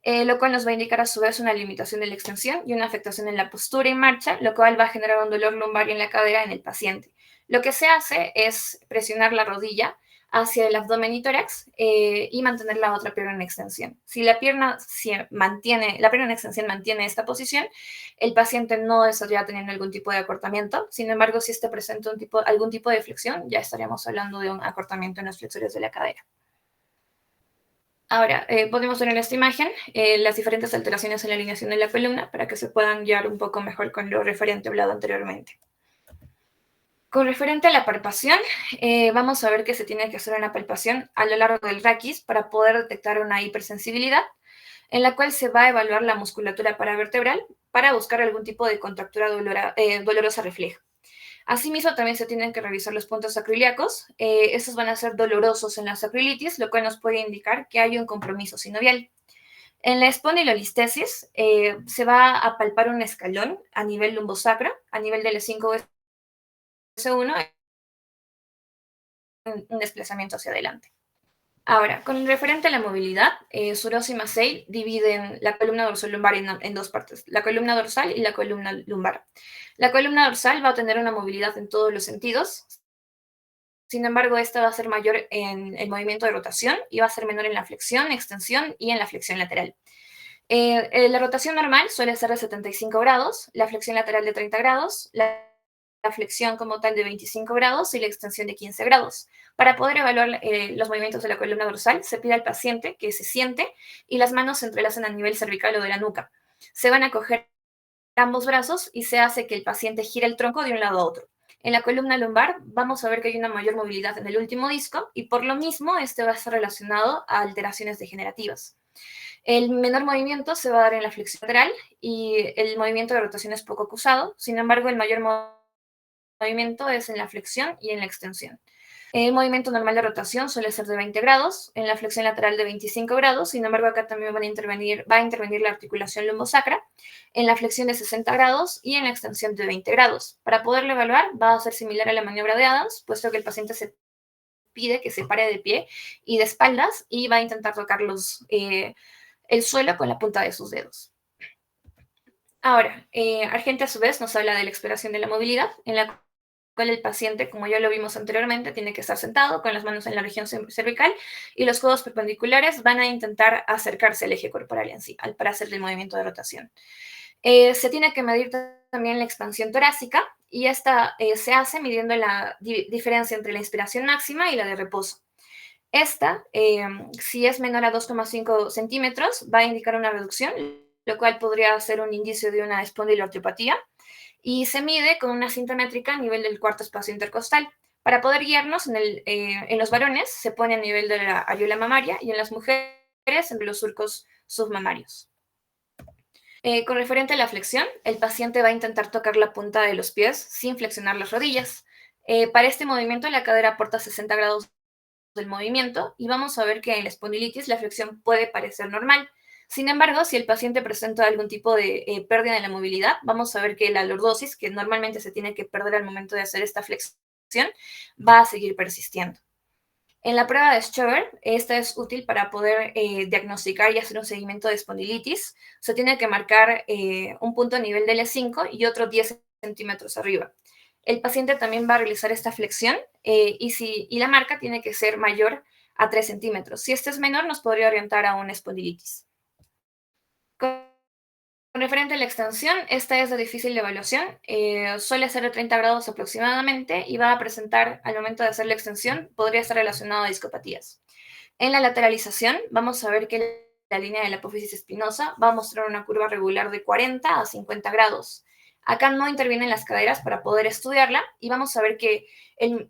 Lo cual nos va a indicar a su vez una limitación de la extensión y una afectación en la postura y marcha, lo cual va a generar un dolor lumbar en la cadera en el paciente. Lo que se hace es presionar la rodilla hacia el abdomen y tórax y mantener la otra pierna en extensión. Si la pierna en extensión mantiene esta posición, el paciente no estaría teniendo algún tipo de acortamiento. Sin embargo, si este presenta algún tipo de flexión, ya estaríamos hablando de un acortamiento en los flexores de la cadera. Ahora, podemos ver en esta imagen las diferentes alteraciones en la alineación de la columna para que se puedan guiar un poco mejor con lo referente hablado anteriormente. Con referente a la palpación, vamos a ver que se tiene que hacer una palpación a lo largo del raquis para poder detectar una hipersensibilidad, en la cual se va a evaluar la musculatura paravertebral para buscar algún tipo de contractura dolorosa refleja. Asimismo, también se tienen que revisar los puntos sacroiliacos. Estos van a ser dolorosos en la sacroilitis, lo cual nos puede indicar que hay un compromiso sinovial. En la espondilolistesis se va a palpar un escalón a nivel lumbosacro, a nivel del E5S1, un desplazamiento hacia adelante. Ahora, con referente a la movilidad, Suroso y Massey dividen la columna dorsolumbar en dos partes, la columna dorsal y la columna lumbar. La columna dorsal va a tener una movilidad en todos los sentidos. Sin embargo, esta va a ser mayor en el movimiento de rotación y va a ser menor en la flexión, extensión y en la flexión lateral. La rotación normal suele ser de 75 grados, la flexión lateral de 30 grados, la flexión como tal de 25 grados y la extensión de 15 grados. Para poder evaluar los movimientos de la columna dorsal, se pide al paciente que se siente y las manos se entrelacen a nivel cervical o de la nuca. Se van a coger ambos brazos y se hace que el paciente gire el tronco de un lado a otro. En la columna lumbar vamos a ver que hay una mayor movilidad en el último disco y por lo mismo este va a estar relacionado a alteraciones degenerativas. El menor movimiento se va a dar en la flexión lateral y el movimiento de rotación es poco acusado. Sin embargo, el mayor movimiento es en la flexión y en la extensión. El movimiento normal de rotación suele ser de 20 grados, en la flexión lateral de 25 grados, sin embargo acá también va a intervenir la articulación lumbosacra, en la flexión de 60 grados y en la extensión de 20 grados. Para poderlo evaluar va a ser similar a la maniobra de Adams, puesto que el paciente se pide que se pare de pie y de espaldas y va a intentar tocar el suelo con la punta de sus dedos. Ahora, Argente a su vez nos habla de la exploración de la movilidad, en la cual el paciente, como ya lo vimos anteriormente, tiene que estar sentado con las manos en la región cervical y los codos perpendiculares van a intentar acercarse al eje corporal en sí, para hacer el movimiento de rotación. Se tiene que medir también la expansión torácica y esta se hace midiendo la diferencia entre la inspiración máxima y la de reposo. Esta, si es menor a 2,5 centímetros, va a indicar una reducción, lo cual podría ser un indicio de una espondiloartriopatía, y se mide con una cinta métrica a nivel del cuarto espacio intercostal. Para poder guiarnos, en los varones se pone a nivel de la areola mamaria y en las mujeres entre los surcos submamarios. Con referente a la flexión, el paciente va a intentar tocar la punta de los pies sin flexionar las rodillas. Para este movimiento, la cadera aporta 60 grados del movimiento y vamos a ver que en la espondilitis la flexión puede parecer normal. Sin embargo, si el paciente presenta algún tipo de pérdida en la movilidad, vamos a ver que la lordosis, que normalmente se tiene que perder al momento de hacer esta flexión, va a seguir persistiendo. En la prueba de Schober, esta es útil para poder diagnosticar y hacer un seguimiento de espondilitis. Se tiene que marcar un punto a nivel del E5 y otro 10 centímetros arriba. El paciente también va a realizar esta flexión y la marca tiene que ser mayor a 3 centímetros. Si este es menor, nos podría orientar a una espondilitis. Con referente a la extensión, esta es de difícil evaluación, suele ser de 30 grados aproximadamente y va a presentar, al momento de hacer la extensión, podría estar relacionado a discopatías. En la lateralización, vamos a ver que la línea de la apófisis espinosa va a mostrar una curva regular de 40 a 50 grados. Acá no intervienen las caderas para poder estudiarla y vamos a ver que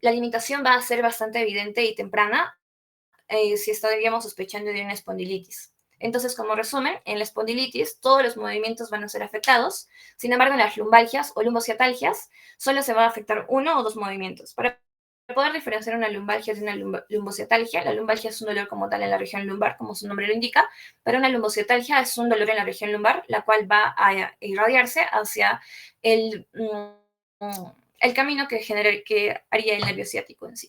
la limitación va a ser bastante evidente y temprana si estaríamos sospechando de una espondilitis. Entonces, como resumen, en la espondilitis todos los movimientos van a ser afectados. Sin embargo, en las lumbalgias o lumbociatalgias solo se va a afectar uno o dos movimientos. Para poder diferenciar una lumbalgia de una lumbociatalgia, la lumbalgia es un dolor como tal en la región lumbar, como su nombre lo indica, pero una lumbociatalgia es un dolor en la región lumbar, la cual va a irradiarse hacia el camino que haría el nervio ciático en sí.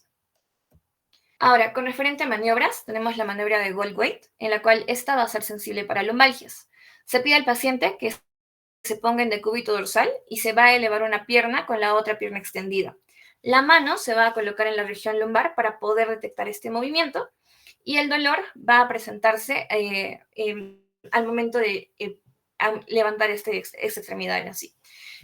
Ahora, con referente a maniobras, tenemos la maniobra de Goldthwait, en la cual esta va a ser sensible para lumbalgias. Se pide al paciente que se ponga en decúbito dorsal y se va a elevar una pierna con la otra pierna extendida. La mano se va a colocar en la región lumbar para poder detectar este movimiento y el dolor va a presentarse al momento de levantar esta extremidad en sí.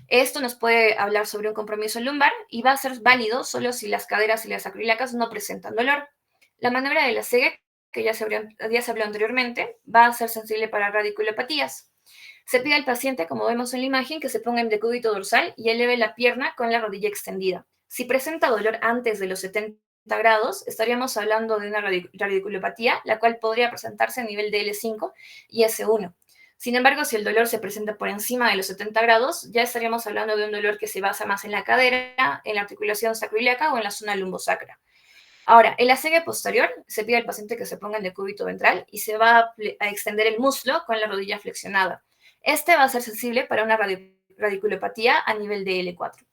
Esto nos puede hablar sobre un compromiso lumbar y va a ser válido solo si las caderas y las acroiliacas no presentan dolor. La maniobra de la Sege, que ya se habló anteriormente, va a ser sensible para radiculopatías. Se pide al paciente, como vemos en la imagen, que se ponga en decúbito dorsal y eleve la pierna con la rodilla extendida. Si presenta dolor antes de los 70 grados, estaríamos hablando de una radiculopatía, la cual podría presentarse a nivel de L5 y S1. Sin embargo, si el dolor se presenta por encima de los 70 grados, ya estaríamos hablando de un dolor que se basa más en la cadera, en la articulación sacroiliaca o en la zona lumbosacra. Ahora, en la Sege posterior, se pide al paciente que se ponga en decúbito ventral y se va a extender el muslo con la rodilla flexionada. Este va a ser sensible para una radiculopatía a nivel de L4.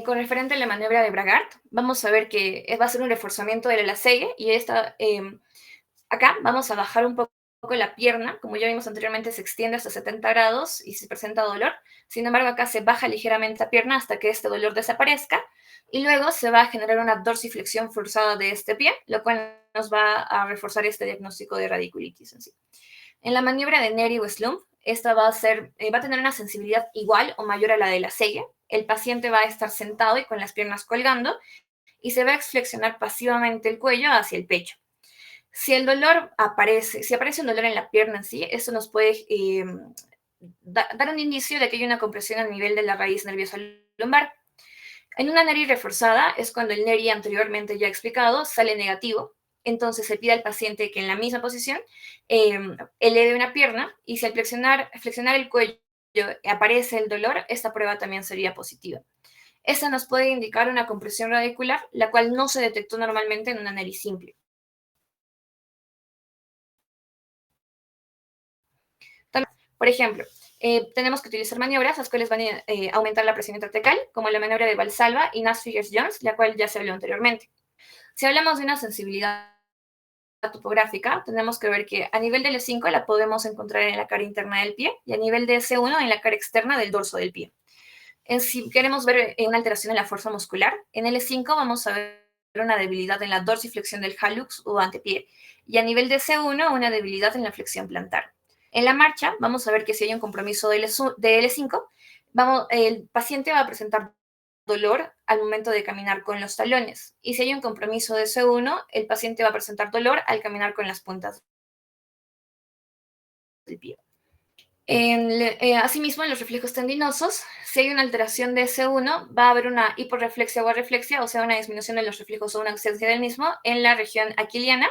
Con referente a la maniobra de Bragart, vamos a ver que va a ser un reforzamiento de la Sege y acá vamos a bajar un poco la pierna, como ya vimos anteriormente, se extiende hasta 70 grados y se presenta dolor. Sin embargo, acá se baja ligeramente la pierna hasta que este dolor desaparezca y luego se va a generar una dorsiflexión forzada de este pie, lo cual nos va a reforzar este diagnóstico de radiculitis en sí. En la maniobra de Neri o Slump, esta va a tener una sensibilidad igual o mayor a la de la Sege. El paciente va a estar sentado y con las piernas colgando y se va a flexionar pasivamente el cuello hacia el pecho. Si aparece un dolor en la pierna en sí, eso nos puede dar un indicio de que hay una compresión a nivel de la raíz nerviosa lumbar. En una Neri reforzada es cuando el Neri anteriormente ya explicado sale negativo. Entonces se pide al paciente que en la misma posición eleve una pierna y si al flexionar el cuello aparece el dolor, esta prueba también sería positiva. Esta nos puede indicar una compresión radicular, la cual no se detectó normalmente en una Neri simple. Por ejemplo, tenemos que utilizar maniobras, las cuales van a aumentar la presión intratecal, como la maniobra de Valsalva y Nash-Figures-Jones, la cual ya se habló anteriormente. Si hablamos de una sensibilidad topográfica, tenemos que ver que a nivel de L5 la podemos encontrar en la cara interna del pie y a nivel de S1 en la cara externa del dorso del pie. Si queremos ver una alteración en la fuerza muscular, en L5 vamos a ver una debilidad en la dorsiflexión del hallux o antepié y a nivel de S1 una debilidad en la flexión plantar. En la marcha vamos a ver que si hay un compromiso de L5, el paciente va a presentar dolor al momento de caminar con los talones. Y si hay un compromiso de S1, el paciente va a presentar dolor al caminar con las puntas del pie. Asimismo, en los reflejos tendinosos, si hay una alteración de S1, va a haber una hiporreflexia o arreflexia, o sea, una disminución de los reflejos o una ausencia del mismo en la región aquiliana.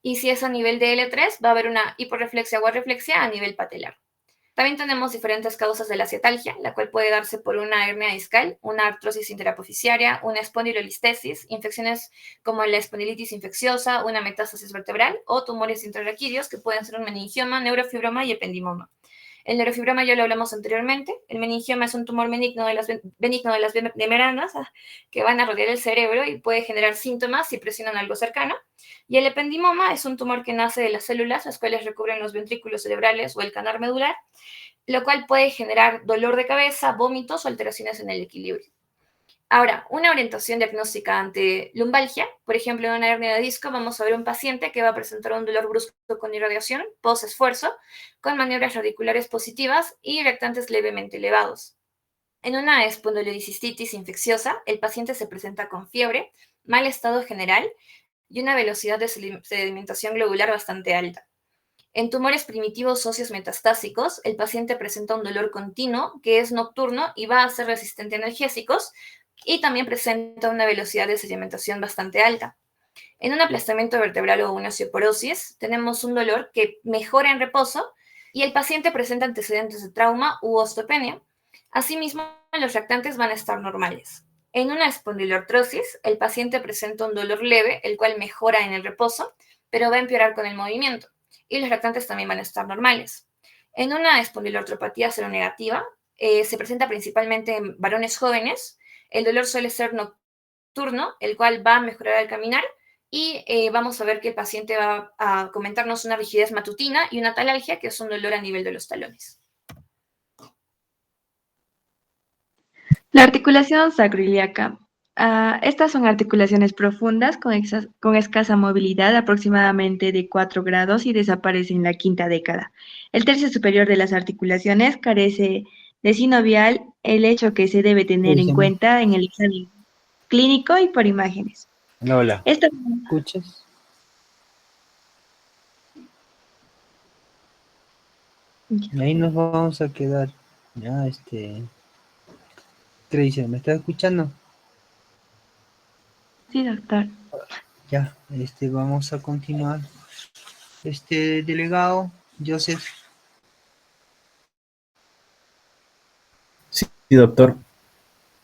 Y si es a nivel de L3, va a haber una hiporreflexia o arreflexia a nivel patelar. También tenemos diferentes causas de la ciatalgia, la cual puede darse por una hernia discal, una artrosis interapofisiaria, una espondilolistesis, infecciones como la espondilitis infecciosa, una metástasis vertebral o tumores intraraquídeos que pueden ser un meningioma, neurofibroma y ependimoma. El neurofibroma ya lo hablamos anteriormente. El meningioma es un tumor benigno de las membranas que van a rodear el cerebro y puede generar síntomas si presionan algo cercano. Y el ependimoma es un tumor que nace de las células, las cuales recubren los ventrículos cerebrales o el canal medular, lo cual puede generar dolor de cabeza, vómitos o alteraciones en el equilibrio. Ahora, una orientación diagnóstica ante lumbalgia, por ejemplo, en una hernia de disco, vamos a ver un paciente que va a presentar un dolor brusco con irradiación, post-esfuerzo, con maniobras radiculares positivas y reactantes levemente elevados. En una espondilocistitis infecciosa, el paciente se presenta con fiebre, mal estado general y una velocidad de sedimentación globular bastante alta. En tumores primitivos óseos metastásicos, el paciente presenta un dolor continuo que es nocturno y va a ser resistente a analgésicos y también presenta una velocidad de sedimentación bastante alta. En un aplastamiento vertebral o una osteoporosis, tenemos un dolor que mejora en reposo y el paciente presenta antecedentes de trauma u osteopenia. Asimismo, los lactantes van a estar normales. En una espondiloartrosis, el paciente presenta un dolor leve, el cual mejora en el reposo, pero va a empeorar con el movimiento. Y los lactantes también van a estar normales. En una espondiloartropatía seronegativa, se presenta principalmente en varones jóvenes. El dolor suele ser nocturno, el cual va a mejorar al caminar. Y vamos a ver que el paciente va a comentarnos una rigidez matutina y una talalgia, que es un dolor a nivel de los talones. La articulación sacroiliaca. Estas son articulaciones profundas con escasa movilidad, aproximadamente de 4 grados, y desaparece en la quinta década. El tercio superior de las articulaciones carece de sinovial, el hecho que se debe tener en cuenta en el examen clínico y por imágenes. Hola, Esto, ¿escuchas? Y ahí nos vamos a quedar. Ya, ¿qué dice? ¿Me estás escuchando? sí, doctor. Ya, vamos a continuar. Delegado, Joseph. Sí, doctor.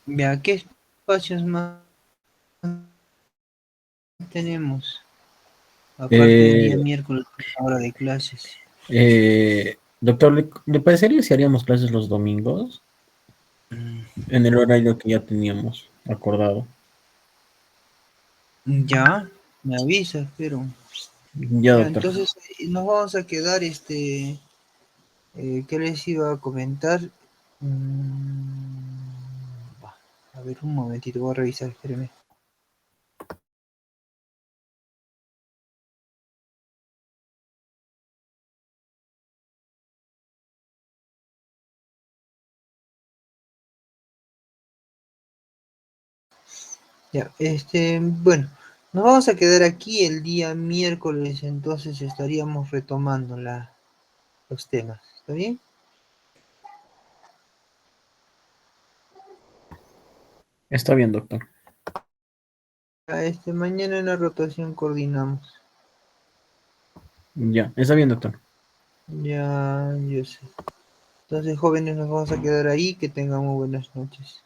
Vea, ¿qué espacios más tenemos? Aparte del día miércoles, hora de clases. Doctor, ¿le parecería si haríamos clases los domingos? En el horario que ya teníamos acordado. Ya, me avisas, pero... Ya, Ya, doctor. entonces nos vamos a quedar, ¿qué les iba a comentar? A ver, un momentito, voy a revisar, espérenme. Ya, bueno, nos vamos a quedar aquí el día miércoles, entonces estaríamos retomando los temas, ¿está bien? Está bien, doctor. Mañana en la rotación coordinamos. Ya, está bien, doctor. Ya, yo sé. Entonces, jóvenes, nos vamos a quedar ahí, que tengan muy buenas noches.